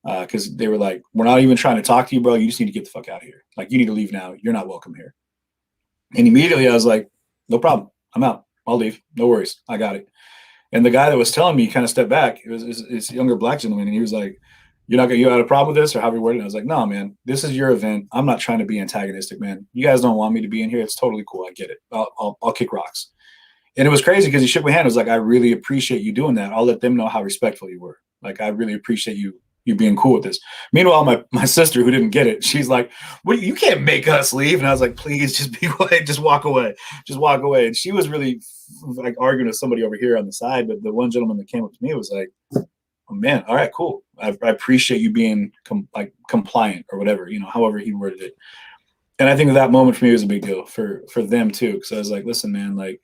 because they were like, we're not even trying to talk to you, bro. You just need to get the fuck out of here. Like, you need to leave now. You're not welcome here. And immediately I was like, no problem. I'm out. I'll leave. No worries. I got it. And the guy that was telling me kind of stepped back. It was this younger black gentleman. And he was like, you had a problem with this, or however you worded it? I was like, no, man, this is your event. I'm not trying to be antagonistic, man. You guys don't want me to be in here. It's totally cool. I get it. I'll kick rocks. And it was crazy because he shook my hand. It was like, I really appreciate you doing that. I'll let them know how respectful you were. Like, I really appreciate you being cool with this. Meanwhile, my sister, who didn't get it, she's like, "What? You can't make us leave." And I was like, "Please, just be quiet. Just walk away. Just walk away." And she was really like arguing with somebody over here on the side. But the one gentleman that came up to me was like, "Oh, man, all right, cool. I appreciate you being compliant or whatever, however he worded it." And I think that moment for me was a big deal for them too, because I was like, "Listen, man, like,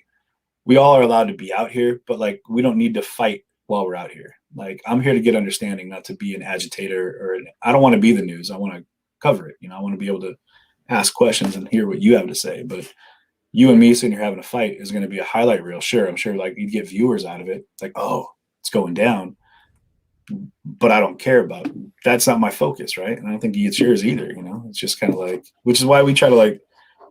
we all are allowed to be out here, but like, we don't need to fight while we're out here. Like, I'm here to get understanding, not to be an agitator, I don't want to be the news. I want to cover it. I want to be able to ask questions and hear what you have to say. But you and me sitting here having a fight is going to be a highlight reel. Sure, I'm sure like you'd get viewers out of it. Like, oh, it's going down. But I don't care about it. That's not my focus, right? And I don't think it's yours either. It's just kind of like, which is why we try to like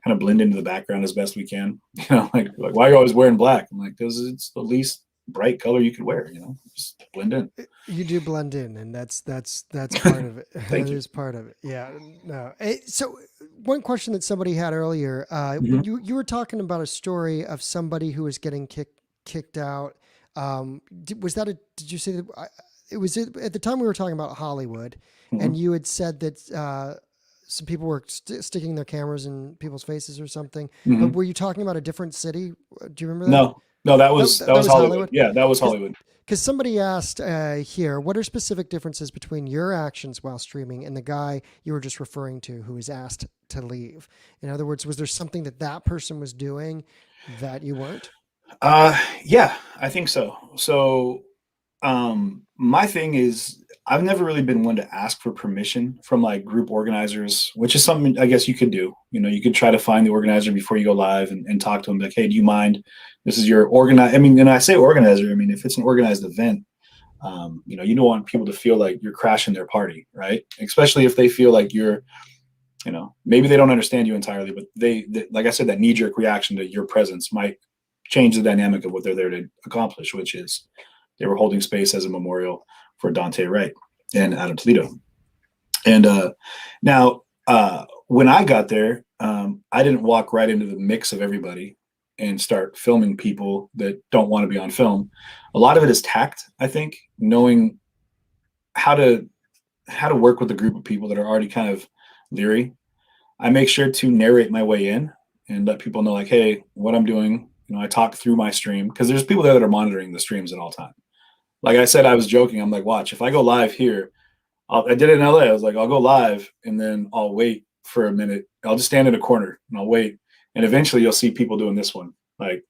kind of blend into the background as best we can. Like why are you always wearing black? I'm like, because it's the least bright color you could wear, just blend in. You do blend in, and that's part of it. Thank That you. is part of it. Yeah. No. So one question that somebody had earlier, Mhm. you were talking about a story of somebody who was getting kicked out. Was that did you say that it was at the time we were talking about Hollywood, and you had said that some people were sticking their cameras in people's faces or something. But were you talking about a different city? Do you remember that? No, that was Hollywood. Yeah, that was Hollywood. Because somebody asked here, what are specific differences between your actions while streaming and the guy you were just referring to who was asked to leave? In other words, was there something that person was doing that you weren't? Yeah, I think so. So, my thing is, I've never really been one to ask for permission from like group organizers, which is something I guess you could do. You could try to find the organizer before you go live and talk to them like, hey, do you mind? This is your organize. I mean, and I say organizer, I mean, if it's an organized event, you don't want people to feel like you're crashing their party, right? Especially if they feel like you're, maybe they don't understand you entirely, but they like I said, that knee-jerk reaction to your presence might change the dynamic of what they're there to accomplish, which is they were holding space as a memorial for Dante Wright and Adam Toledo. And now, when I got there, I didn't walk right into the mix of everybody and start filming people that don't want to be on film. A lot of it is tact, I think, knowing how to work with a group of people that are already kind of leery. I make sure to narrate my way in and let people know, like, hey, what I'm doing. I talk through my stream because there's people there that are monitoring the streams at all time. Like I said, I was joking. I'm like, watch, if I go live here, I did it in LA. I was like, I'll go live and then I'll wait for a minute. I'll just stand in a corner and I'll wait. And eventually you'll see people doing this one. Like,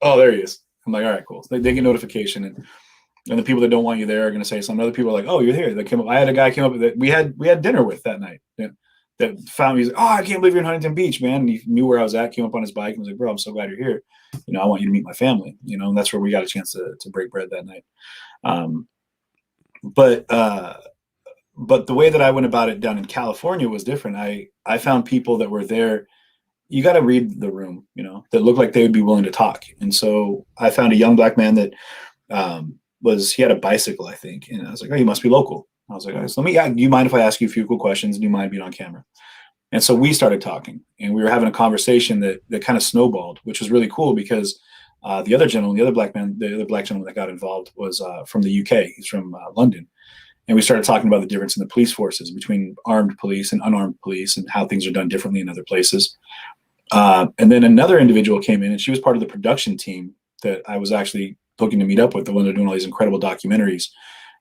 oh, there he is. I'm like, all right, cool. They get notification. And the people that don't want you there are going to say something. Other people are like, oh, you're here. They came up. I had a guy came up that we had dinner with that night. Yeah, that found me. He's like, oh, I can't believe you're in Huntington Beach, man. And he knew where I was at, came up on his bike and was like, bro, I'm so glad you're here. I want you to meet my family, and that's where we got a chance to break bread that night. But the way that I went about it down in California was different. I found people that were there. You got to read the room, that looked like they would be willing to talk. And so I found a young black man that he had a bicycle, I think. And I was like, oh, you must be local. I was like, all right, so do you mind if I ask you a few cool questions? Do you mind being on camera? And so we started talking and we were having a conversation that kind of snowballed, which was really cool because the other gentleman, the other black gentleman that got involved was from the UK. He's from London. And we started talking about the difference in the police forces between armed police and unarmed police and how things are done differently in other places. And then another individual came in and she was part of the production team that I was actually looking to meet up with, the one that are doing all these incredible documentaries.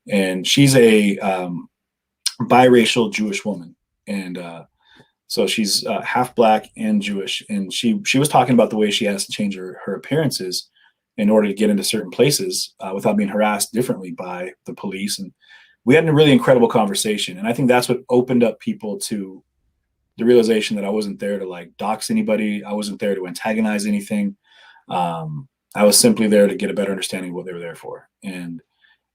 And she's a biracial Jewish woman. And so she's half black and Jewish. And she was talking about the way she has to change her appearances in order to get into certain places without being harassed differently by the police. And we had a really incredible conversation. And I think that's what opened up people to the realization that I wasn't there to like dox anybody. I wasn't there to antagonize anything. I was simply there to get a better understanding of what they were there for. And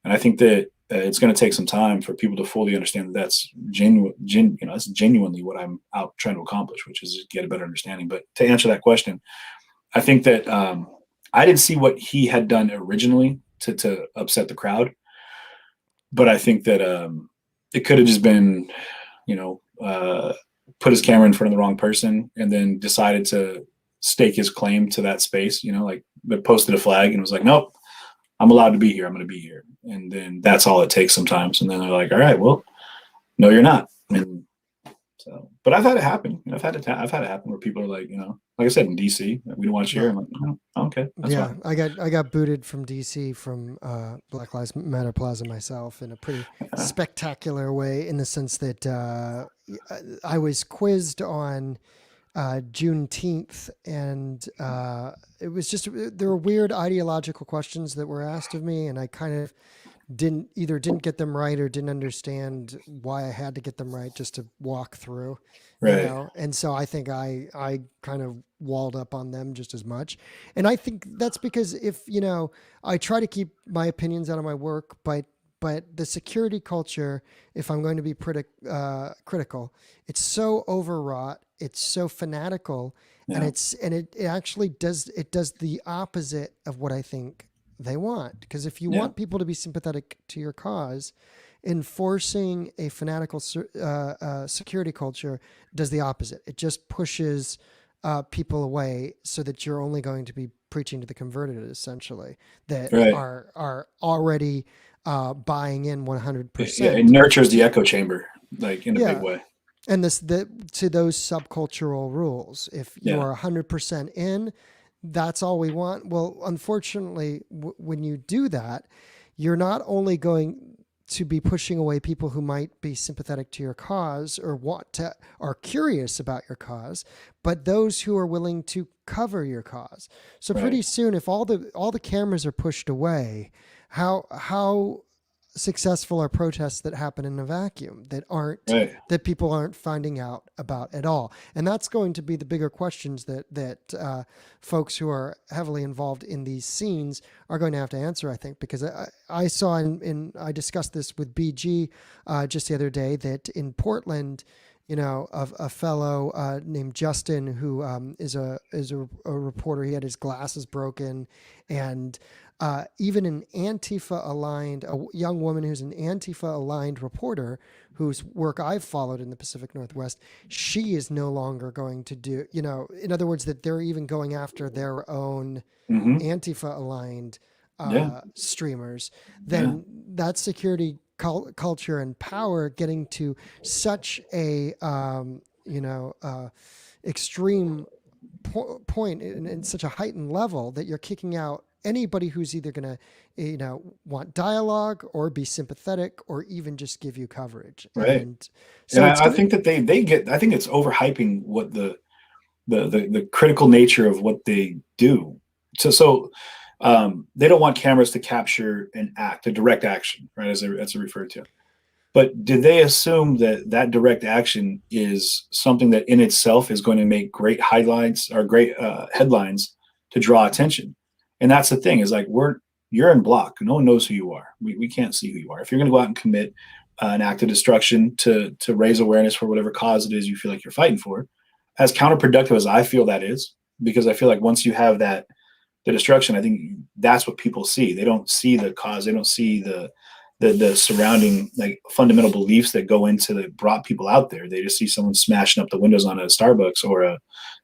I think that it's going to take some time for people to fully understand that that's that's genuinely what I'm out trying to accomplish, which is get a better understanding. But to answer that question, I think that I didn't see what he had done originally to upset the crowd, but I think that it could have just been, put his camera in front of the wrong person and then decided to stake his claim to that space, but posted a flag and was like, nope, I'm allowed to be here. I'm going to be here. And then that's all it takes sometimes. And then they're like, all right, well, no, you're not. And so, but I've had it happen. I've had it happen where people are like, like I said, in DC, we don't want you here. I'm like, oh, okay. That's yeah. fine. I got booted from DC from Black Lives Matter Plaza myself in a pretty spectacular way, in the sense that I was quizzed on Juneteenth, and it was just, there were weird ideological questions that were asked of me, and I kind of didn't get them right or didn't understand why I had to get them right just to walk through, Right. And so I think I kind of walled up on them just as much. And I think that's because if, I try to keep my opinions out of my work, but the security culture, if I'm going to be critical, it's so overwrought, it's so fanatical, Yeah. and it actually does the opposite of what I think they want. Because if you want people to be sympathetic to your cause, enforcing a fanatical security culture does the opposite. It just pushes people away, so that you're only going to be preaching to the converted, essentially, that are already buying in 100%. Yeah, it nurtures the echo chamber, like in a big way. And to those subcultural rules, if you are 100% in, that's all we want. Well, unfortunately, when you do that, you're not only going to be pushing away people who might be sympathetic to your cause or are curious about your cause, but those who are willing to cover your cause. So pretty soon, if all the cameras are pushed away, how successful are protests that happen in a vacuum that people aren't finding out about at all? And that's going to be the bigger questions that folks who are heavily involved in these scenes are going to have to answer, I think, because I saw I discussed this with BG just the other day, that in Portland, a fellow named Justin, who is a reporter. He had his glasses broken, and even an Antifa-aligned, a young woman who's an Antifa-aligned reporter, whose work I've followed in the Pacific Northwest, she is no longer going to do, in other words, that they're even going after their own Antifa-aligned streamers. Then that security culture and power getting to such a extreme point in such a heightened level that you're kicking out anybody who's either going to want dialogue or be sympathetic or even just give you coverage. Right. And so I think that I think it's overhyping what the critical nature of what they do. So they don't want cameras to capture an act, a direct action, right, as it's referred to. But did they assume that direct action is something that in itself is going to make great highlights or great headlines to draw attention? And that's the thing, is like, you're in block. No one knows who you are. We can't see who you are. If you're going to go out and commit an act of destruction to raise awareness for whatever cause it is you feel like you're fighting for, as counterproductive as I feel that is, because I feel like once you have the destruction, I think that's what people see. They don't see the cause. They don't see the surrounding, like, fundamental beliefs that go into that brought people out there. They just see someone smashing up the windows on a Starbucks or a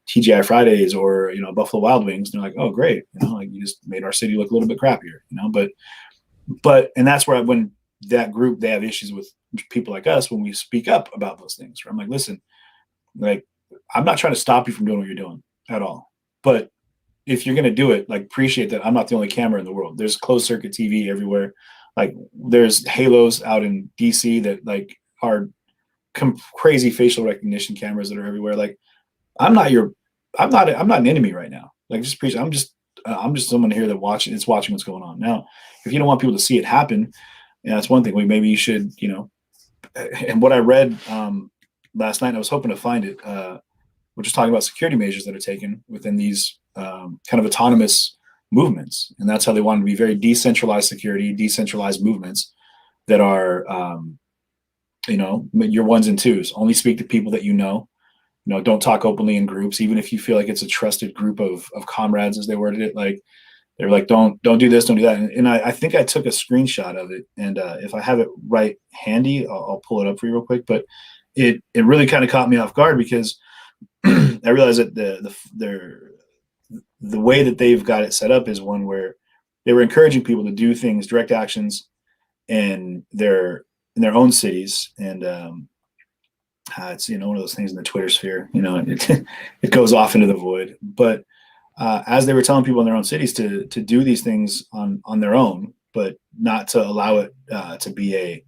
TGI Fridays or Buffalo Wild Wings. And they're like, oh great, like, you just made our city look a little bit crappier, but and that's where when that group, they have issues with people like us when we speak up about those things. Where I'm like, listen, like, I'm not trying to stop you from doing what you're doing at all, but if you're going to do it, like, appreciate that I'm not the only camera in the world. There's closed circuit TV everywhere. Like, there's halos out in DC that, like, are crazy facial recognition cameras that are everywhere. Like, I'm not an enemy right now. Like, just appreciate. I'm just someone here that watching what's going on. Now, if you don't want people to see it happen, that's one thing. Maybe you should, and what I read last night, I was hoping to find it. We're just talking about security measures that are taken within these kind of autonomous movements, and that's how they want to be very decentralized security, decentralized movements. that are, your ones and twos. Only speak to people that you know. Don't talk openly in groups, even if you feel like it's a trusted group of comrades, as they worded it. Like, they were like, don't do this, don't do that. And I think I took a screenshot of it. And if I have it right handy, I'll pull it up for you real quick. But it really kind of caught me off guard, because I realized that the way that they've got it set up is one where they were encouraging people to do things, direct actions in their own cities. And it's, one of those things in the Twitter sphere, it goes off into the void. But as they were telling people in their own cities to do these things on their own, but not to allow it to be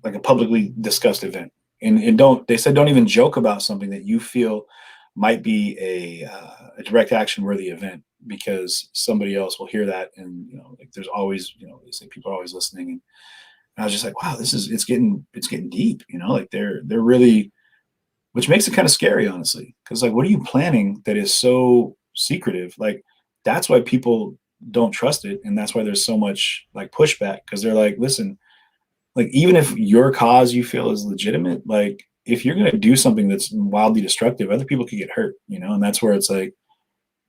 like a publicly discussed event. And they said don't even joke about something that you feel might be a direct action worthy event, because somebody else will hear that. And like, there's always, they say people are always listening. And I was just like, wow, it's getting deep. Like they're really, which makes it kind of scary, honestly, because like, what are you planning that is so secretive? Like, that's why people don't trust it, and that's why there's so much like pushback, because they're like, listen, like, even if your cause you feel is legitimate, like, if you're going to do something that's wildly destructive, other people could get hurt, and that's where it's like,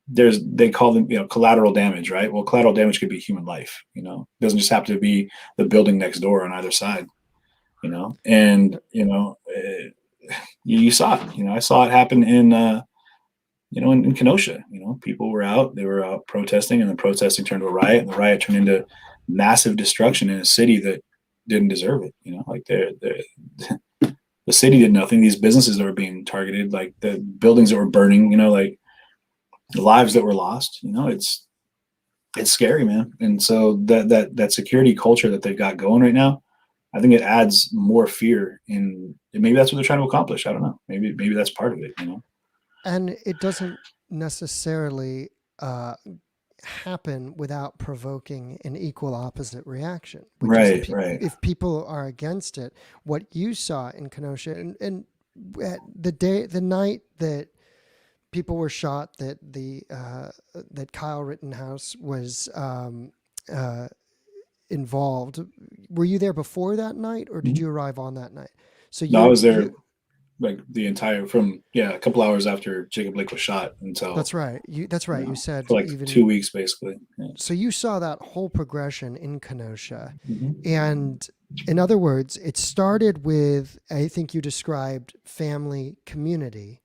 they call them, collateral damage, right? Well, collateral damage could be human life, it doesn't just have to be the building next door on either side, and, you saw it, I saw it happen in, in Kenosha. People were out, they were out protesting, and the protesting turned to a riot, and the riot turned into massive destruction in a city that didn't deserve it. Like the city did nothing. These businesses that were being targeted, like the buildings that were burning, like the lives that were lost, it's scary, man. And so that security culture that they've got going right now, I think it adds more fear, and maybe that's what they're trying to accomplish. I don't know. Maybe that's part of it, And it doesn't necessarily happen without provoking an equal opposite reaction. Right. If people are against it, what you saw in Kenosha, and the night that people were shot, that Kyle Rittenhouse was involved. Were you there before that night, or did you arrive on that night? So I was there like the entire a couple hours after Jacob Blake was shot until. That's right. You said for like even 2 weeks basically. Yeah. So you saw that whole progression in Kenosha, Mm-hmm. and in other words, it started with, I think you described, family, community.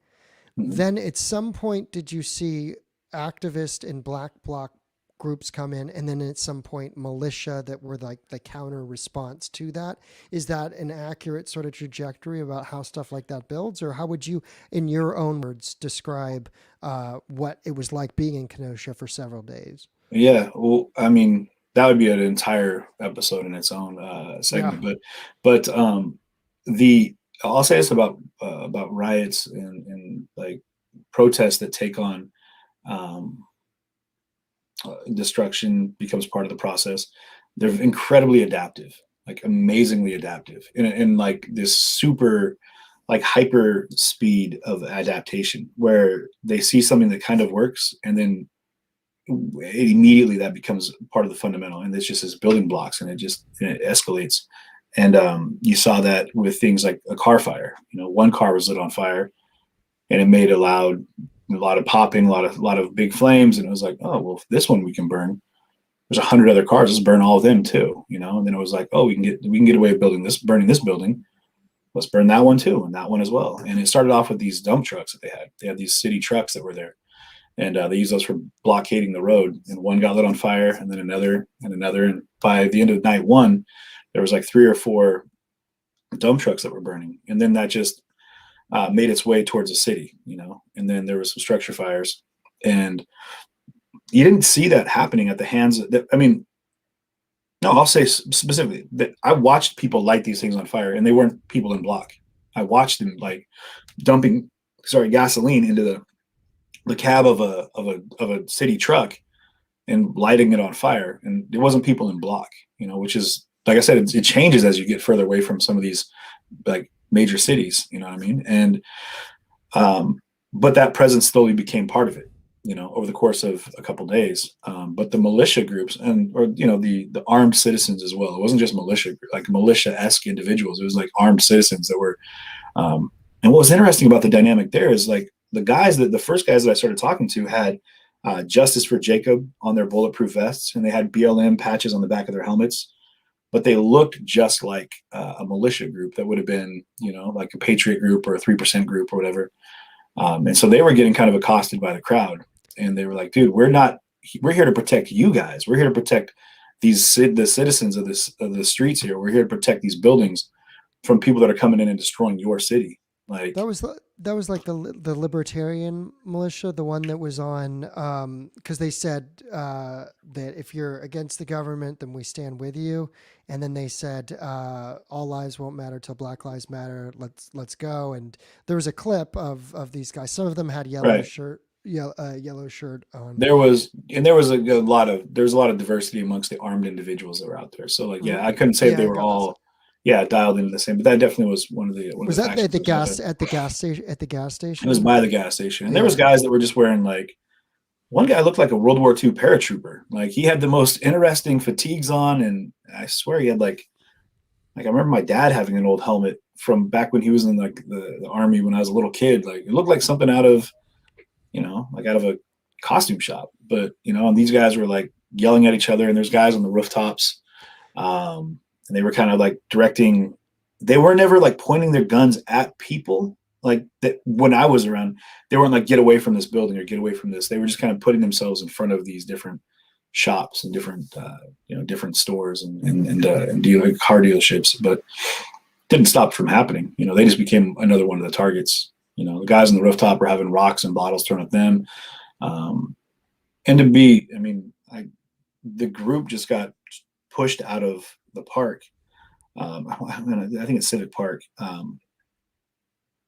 Mm-hmm. Then at some point, did you see activist and black bloc groups come in, and then at some point militia that were like the counter response to that? Is that an accurate sort of trajectory about how stuff like that builds, or how would you, in your own words, describe what it was like being in Kenosha for several days? Yeah, well, I mean, that would be an entire episode in its own segment. Yeah. But I'll say this about riots and like protests that take on destruction becomes part of the process. They're incredibly adaptive, like amazingly adaptive, in like this super like hyper speed of adaptation, where they see something that kind of works, and then immediately that becomes part of the fundamental, and it's just as building blocks, and it escalates. And you saw that with things like a car fire. One car was lit on fire, and it made a lot of popping, a lot of big flames, and it was like, oh well, if this one we can burn, there's 100 other cars, let's burn all of them too, And then it was like, oh, we can get away with burning this building, let's burn that one too, and that one as well. And it started off with these dump trucks that they had. They had these city trucks that were there, and they used those for blockading the road. And one got lit on fire, and then another and another. And by the end of night one, there was like 3 or 4 dump trucks that were burning, and then that just made its way towards the city, and then there was some structure fires, and you didn't see that happening at the hands of I'll say specifically that I watched people light these things on fire, and they weren't people in block. I watched them like dumping gasoline into the cab of a city truck and lighting it on fire, and it wasn't people in block, which is, like I said, it changes as you get further away from some of these like major cities, you know what I mean? And but that presence slowly became part of it. over the course of a couple of days. But the militia groups or the armed citizens as well. It wasn't just like militia-esque individuals. It was like armed citizens that were. And what was interesting about the dynamic there is like the first guys that I started talking to had Justice for Jacob on their bulletproof vests, and they had BLM patches on the back of their helmets. But they looked just like a militia group that would have been, like a Patriot group or a 3% group or whatever. And so they were getting kind of accosted by the crowd, and they were like, "Dude, we're here to protect you guys. We're here to protect the citizens of the streets here. We're here to protect these buildings from people that are coming in and destroying your city." Like that was like the libertarian militia, the one that was on, because they said that if you're against the government, then we stand with you. And then they said all lives won't matter till Black Lives Matter. Let's go. And there was a clip of these guys. Some of them had yellow shirt on. There was a lot of diversity amongst the armed individuals that were out there. So like, I couldn't say they were all. Yeah, dialed into the same, but that definitely was one of the. Was that at the gas station? At the gas station, it was by the gas station, and there was guys that were just wearing like. One guy looked like a World War II paratrooper. Like he had the most interesting fatigues on, and I swear he had like I remember my dad having an old helmet from back when he was in like the army when I was a little kid. Like it looked like something out of, out of a costume shop. But and these guys were like yelling at each other, and there's guys on the rooftops. And they were kind of like directing. They were never like pointing their guns at people like that. When I was around, they weren't like, get away from this building or get away from this. They were just kind of putting themselves in front of these different shops and different, different stores and car dealerships, but didn't stop from happening. They just became another one of the targets. The guys on the rooftop were having rocks and bottles thrown at them. And the group just got pushed out of the park. I think it's Civic Park,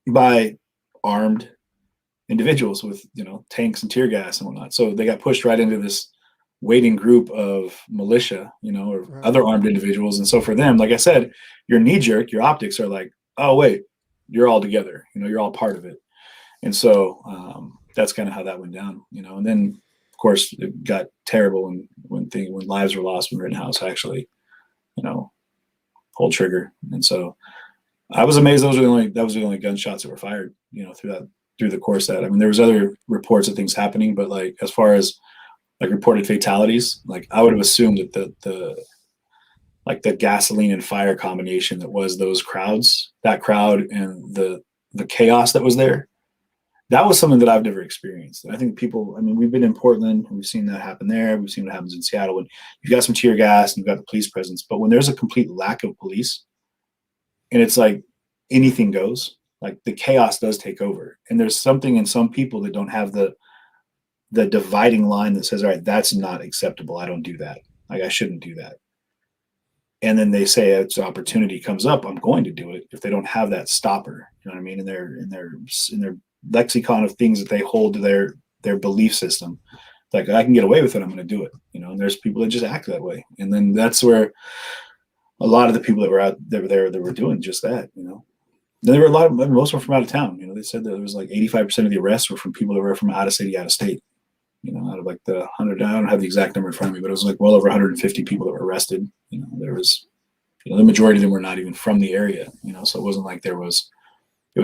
by armed individuals with tanks and tear gas and whatnot. So they got pushed right into this waiting group of militia, or other armed individuals. And so for them, like I said, your knee jerk, your optics are like, oh wait, you're all together. You're all part of it. And so that's kind of how that went down. And then of course it got terrible when lives were lost when Rittenhouse actually pulled trigger. And so I was amazed that was the only gunshots that were fired, through the course of that. I mean, there was other reports of things happening, but like as far as like reported fatalities, like I would have assumed that the gasoline and fire combination that was that crowd and the chaos that was there, that was something that I've never experienced. And I think we've been in Portland and we've seen that happen there. We've seen what happens in Seattle when you've got some tear gas and you've got the police presence. But when there's a complete lack of police and it's like anything goes, like the chaos does take over. And there's something in some people that don't have the dividing line that says, all right, that's not acceptable. I don't do that. Like I shouldn't do that. And then they say it's an opportunity comes up, I'm going to do it. If they don't have that stopper, you know what I mean? In their lexicon of things that they hold to their belief system, like I can get away with it, I'm going to do it. And there's people that just act that way. And then that's where a lot of the people that were out there that were doing just that, Then there were most were from out of town. They said that there was like 85% of the arrests were from people that were from out of city, out of state. Out of like the 100, I don't have the exact number in front of me, but it was like well over 150 people that were arrested. There was, the majority of them were not even from the area. So it wasn't like it was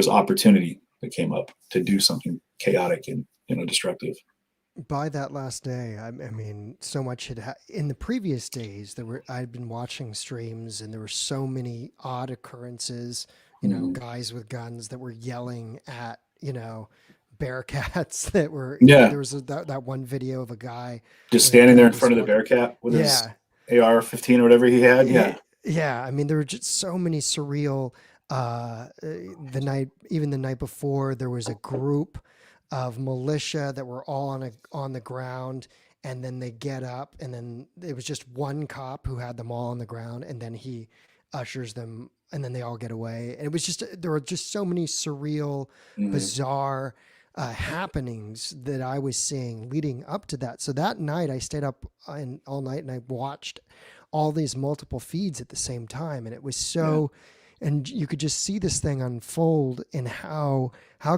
opportunity that came up to do something chaotic and destructive. By that last day, I mean, so much in the previous days. I'd been watching streams, and there were so many odd occurrences. Guys with guns that were yelling at Bearcats that were. There was that one video of a guy just standing there in front of the Bearcat with his AR-15 or whatever he had. Yeah. I mean, there were just so many surreal. The night before, there was a group of militia that were all on the ground, and then they get up, and then it was just one cop who had them all on the ground, and then he ushers them, and then they all get away. And it was there were just so many surreal, bizarre happenings that I was seeing leading up to that. So that night I stayed up all night and I watched all these multiple feeds at the same time, and it was so and you could just see this thing unfold and how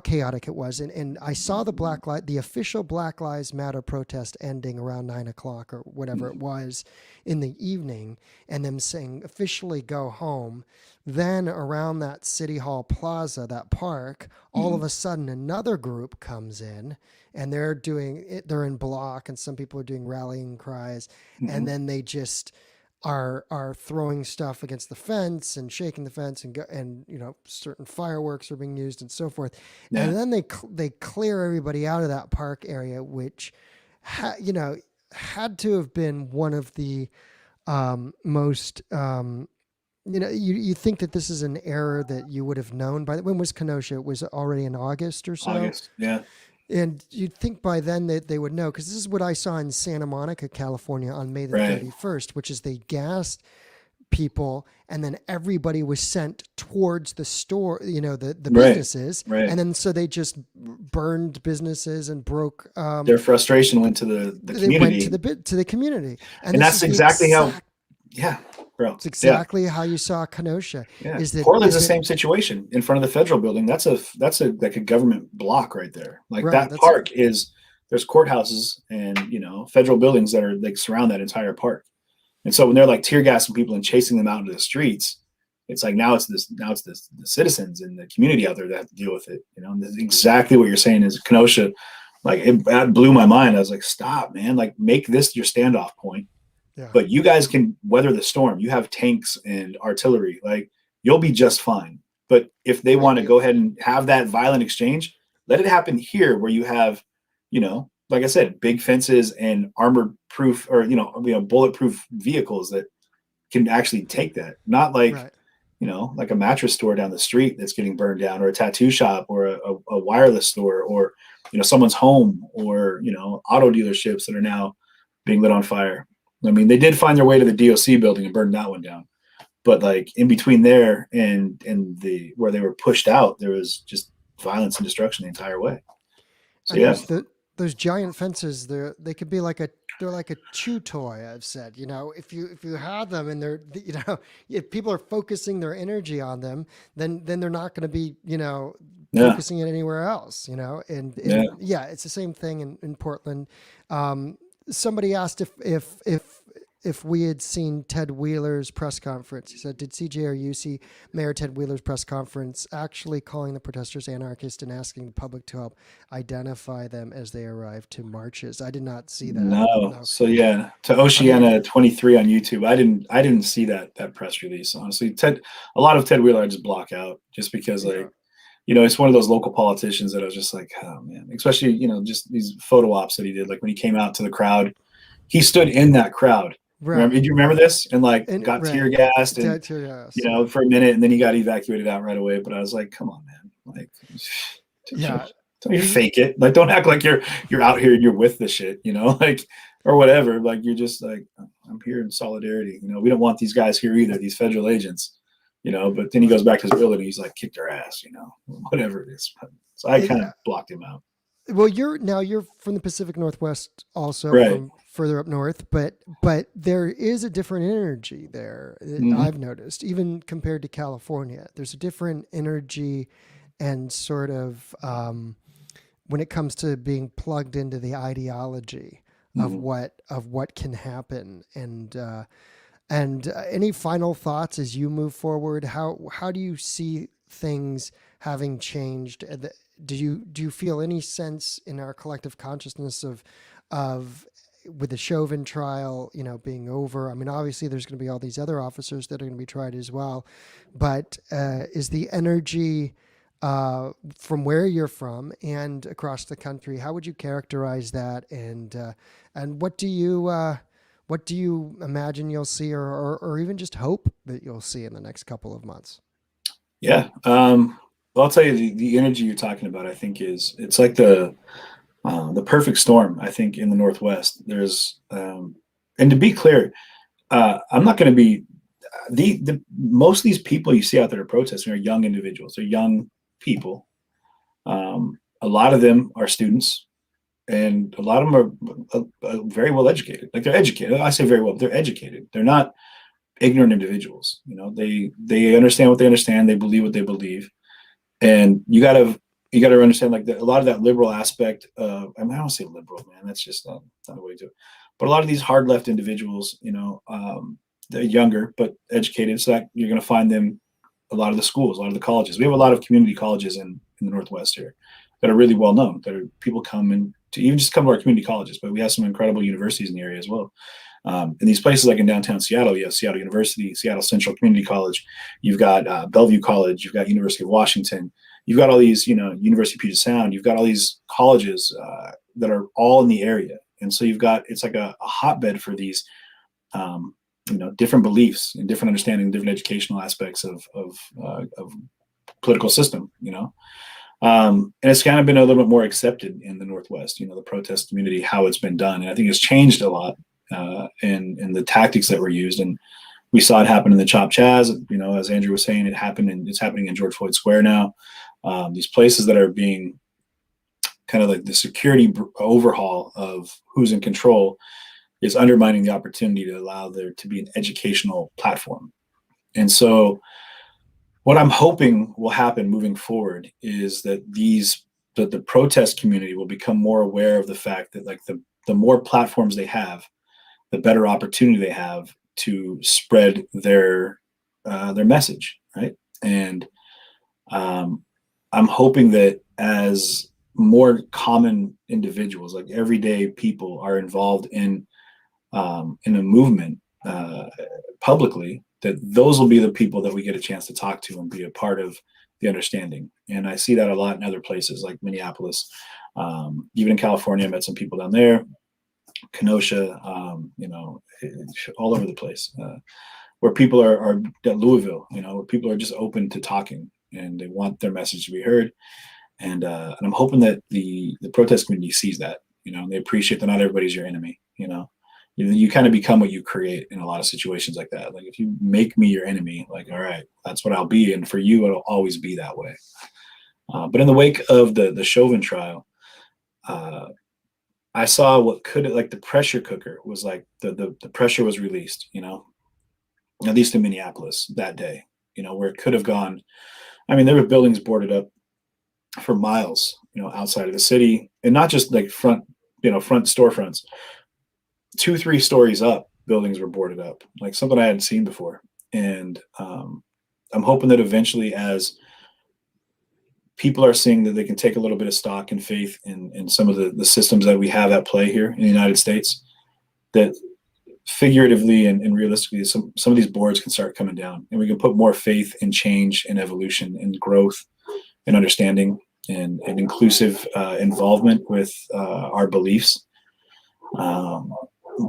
chaotic it was. And I saw the official Black Lives Matter protest ending around 9 o'clock or whatever it was in the evening, and them saying officially go home. Then around that City Hall Plaza, that park, all of a sudden another group comes in, and they're in block, and some people are doing rallying cries, and then they just are throwing stuff against the fence and shaking the fence, and certain fireworks are being used and so forth. And then they clear everybody out of that park area, which had to have been one of the most you think that this is an error that you would have known by when was Kenosha? It was already in August or so. August, yeah. And you'd think by then that they would know, because this is what I saw in Santa Monica, California on May the 31st, which is they gassed people, and then everybody was sent towards the store, the businesses. Right. And then so they just burned businesses and broke. Their frustration went to the community. They went to the community. And that's exactly how, bro. It's exactly how you saw Kenosha. Yeah. Portland's the same situation in front of the federal building. That's like a government block right there. Like that park there's courthouses and federal buildings that are like surround that entire park. And so when they're like tear gassing people and chasing them out into the streets, it's like now it's the citizens and the community out there that have to deal with it. And that's exactly what you're saying is Kenosha. Like that blew my mind. I was like, stop, man. Like make this your standoff point. Yeah. But you guys can weather the storm. You have tanks and artillery. Like you'll be just fine. But if they want to go ahead and have that violent exchange, let it happen here where you have, like I said, big fences and armor-proof or bulletproof vehicles that can actually take that. Not like like a mattress store down the street that's getting burned down, or a tattoo shop, or a wireless store, or someone's home, or auto dealerships that are now being lit on fire. I mean, they did find their way to the DOC building and burned that one down, but like in between there and the where they were pushed out, there was just violence and destruction the entire way. So those giant fences, they could be like they're like a chew toy. I've said, if you have them and they're if people are focusing their energy on them, then they're not going to be focusing it anywhere else. And it's the same thing in Portland. Somebody asked if we had seen Ted Wheeler's press conference. He said, did CJ or you see Mayor Ted Wheeler's press conference actually calling the protesters anarchist and asking the public to help identify them as they arrive to marches? I did not see that. No. So to Oceana 23 on YouTube, I didn't see that press release. Honestly, a lot of Ted Wheeler I just block out just because it's one of those local politicians that I was just like, oh man, especially, just these photo ops that he did. Like when he came out to the crowd, he stood in that crowd. Right. Did you remember this? And got tear gassed and, for a minute, and then he got evacuated out right away. But I was like, come on, man. Like, don't fake it. Like, don't act like you're out here and you're with the shit, or whatever. Like, you're just like, I'm here in solidarity. We don't want these guys here either, these federal agents. But then he goes back to his building. He's like, kick their ass, whatever it is. So I kind of blocked him out. Well, you're from the Pacific Northwest, also from further up north, but there is a different energy there. I've noticed, even compared to California, there's a different energy, and sort of when it comes to being plugged into the ideology of what can happen, and any final thoughts as you move forward? How do you see things having changed? Do you feel any sense in our collective consciousness of with the Chauvin trial, being over? I mean, obviously there's going to be all these other officers that are going to be tried as well, but is the energy from where you're from and across the country, how would you characterize that? And what do you imagine you'll see, or even just hope that you'll see in the next couple of months? Yeah. Well, I'll tell you the energy you're talking about, I think it's like the perfect storm, I think, in the Northwest. There's, and to be clear, I'm not going to be most of these people you see out there protesting are young individuals. They're young people. A lot of them are students. And a lot of them are very well educated. Like, they're educated. I say very well, they're educated. They're not ignorant individuals. They understand what they understand. They believe what they believe. And you gotta understand, like, a lot of that liberal aspect of, I mean, I don't say liberal, man, that's just not the way to do it. But a lot of these hard left individuals, they're younger but educated, so that you're going to find them a lot of the schools, a lot of the colleges. We have a lot of community colleges in the Northwest here that are really well known, that are people come in to even just come to our community colleges, but we have some incredible universities in the area as well. In these places, like in downtown Seattle, you have Seattle University, Seattle Central Community College, you've got Bellevue College, you've got University of Washington, you've got all these, University of Puget Sound, you've got all these colleges that are all in the area. And so it's like a hotbed for these, different beliefs and different understanding, different educational aspects of political system, and it's kind of been a little bit more accepted in the Northwest, the protest community, how it's been done. And I think it's changed a lot in the tactics that were used. And we saw it happen in the Chop Chaz, as Andrew was saying, it's happening in George Floyd Square now. These places that are being kind of like the security overhaul of who's in control is undermining the opportunity to allow there to be an educational platform. And so what I'm hoping will happen moving forward is that the protest community will become more aware of the fact that, like, the more platforms they have, the better opportunity they have to spread their message, right? And I'm hoping that as more common individuals, like everyday people, are involved in a movement publicly, that those will be the people that we get a chance to talk to and be a part of the understanding. And I see that a lot in other places like Minneapolis, even in California. I met some people down there, Kenosha, all over the place, where people are at Louisville, where people are just open to talking and they want their message to be heard. And I'm hoping that the protest community sees that, they appreciate that not everybody's your enemy. You kind of become what you create in a lot of situations like that. Like, if you make me your enemy, like, all right, that's what I'll be. And for you, it'll always be that way. But in the wake of the Chauvin trial, I saw what could, like, the pressure cooker was, like, the pressure was released, at least in Minneapolis that day, where it could have gone. I mean, there were buildings boarded up for miles, outside of the city, and not just like front storefronts. 2-3 stories up, buildings were boarded up, like something I hadn't seen before. And I'm hoping that eventually, as people are seeing that they can take a little bit of stock and faith in some of the systems that we have at play here in the United States, that figuratively and realistically, some of these boards can start coming down, and we can put more faith in change and evolution and growth and understanding and inclusive involvement with our beliefs.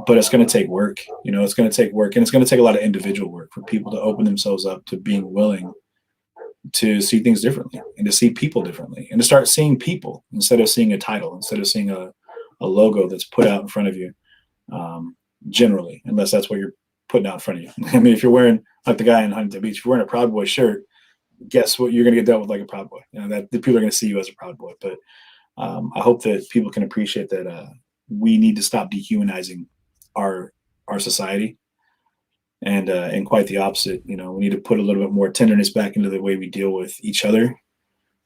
But it's going to take work. It's going to take work, and it's going to take a lot of individual work for people to open themselves up to being willing to see things differently and to see people differently and to start seeing people instead of seeing a title, instead of seeing a logo that's put out in front of you, generally, unless that's what you're putting out in front of you. I mean, if you're wearing, like the guy in Huntington Beach, if you're wearing a Proud Boy shirt, guess what? You're going to get dealt with like a Proud Boy. That the people are going to see you as a Proud Boy. But I hope that people can appreciate that we need to stop dehumanizing our society, and quite the opposite. We need to put a little bit more tenderness back into the way we deal with each other,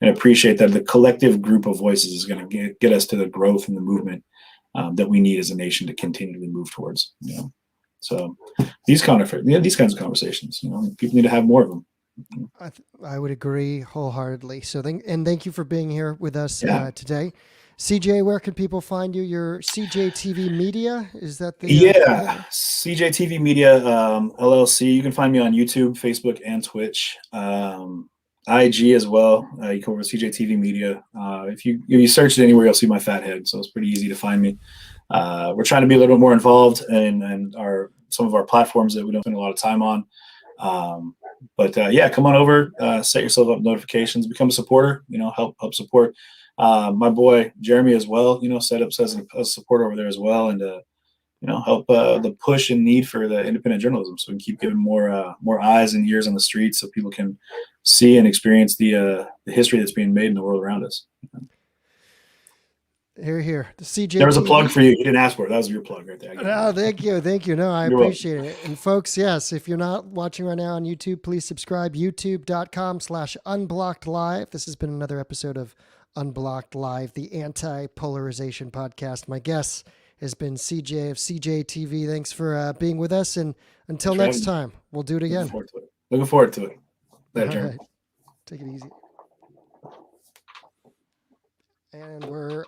and appreciate that the collective group of voices is going to get us to the growth and the movement that we need as a nation to continually move towards. So these kinds of conversations, people need to have more of them. I would agree wholeheartly. So thank you for being here with us today. CJ, where can people find you? Your CJTV Media, is that the CJTV Media LLC. You can find me on YouTube, Facebook, and Twitch. IG as well. You can go over CJTV Media. If you search it anywhere, you'll see my fat head, so it's pretty easy to find me. We're trying to be a little bit more involved in some of our platforms that we don't spend a lot of time on. But come on over, set yourself up with notifications, become a supporter, help support my boy Jeremy as well, set up as a supporter over there as well, and help the push and need for the independent journalism, so we can keep getting more eyes and ears on the streets, so people can see and experience the history that's being made in the world around us. Here. The CJ. There was a plug for you. You didn't ask for it. That was your plug right there. No, thank you. No, I You're appreciate it. And folks, yes, if you're not watching right now on YouTube, please subscribe. YouTube.com/Unblocked Live. This has been another episode of Unblocked Live, the anti-polarization podcast. My guest has been CJ of CJTV. Thanks for being with us. And until next time, we'll do it again. Looking forward to it. Later, Jeremy. Right. Take it easy. And we're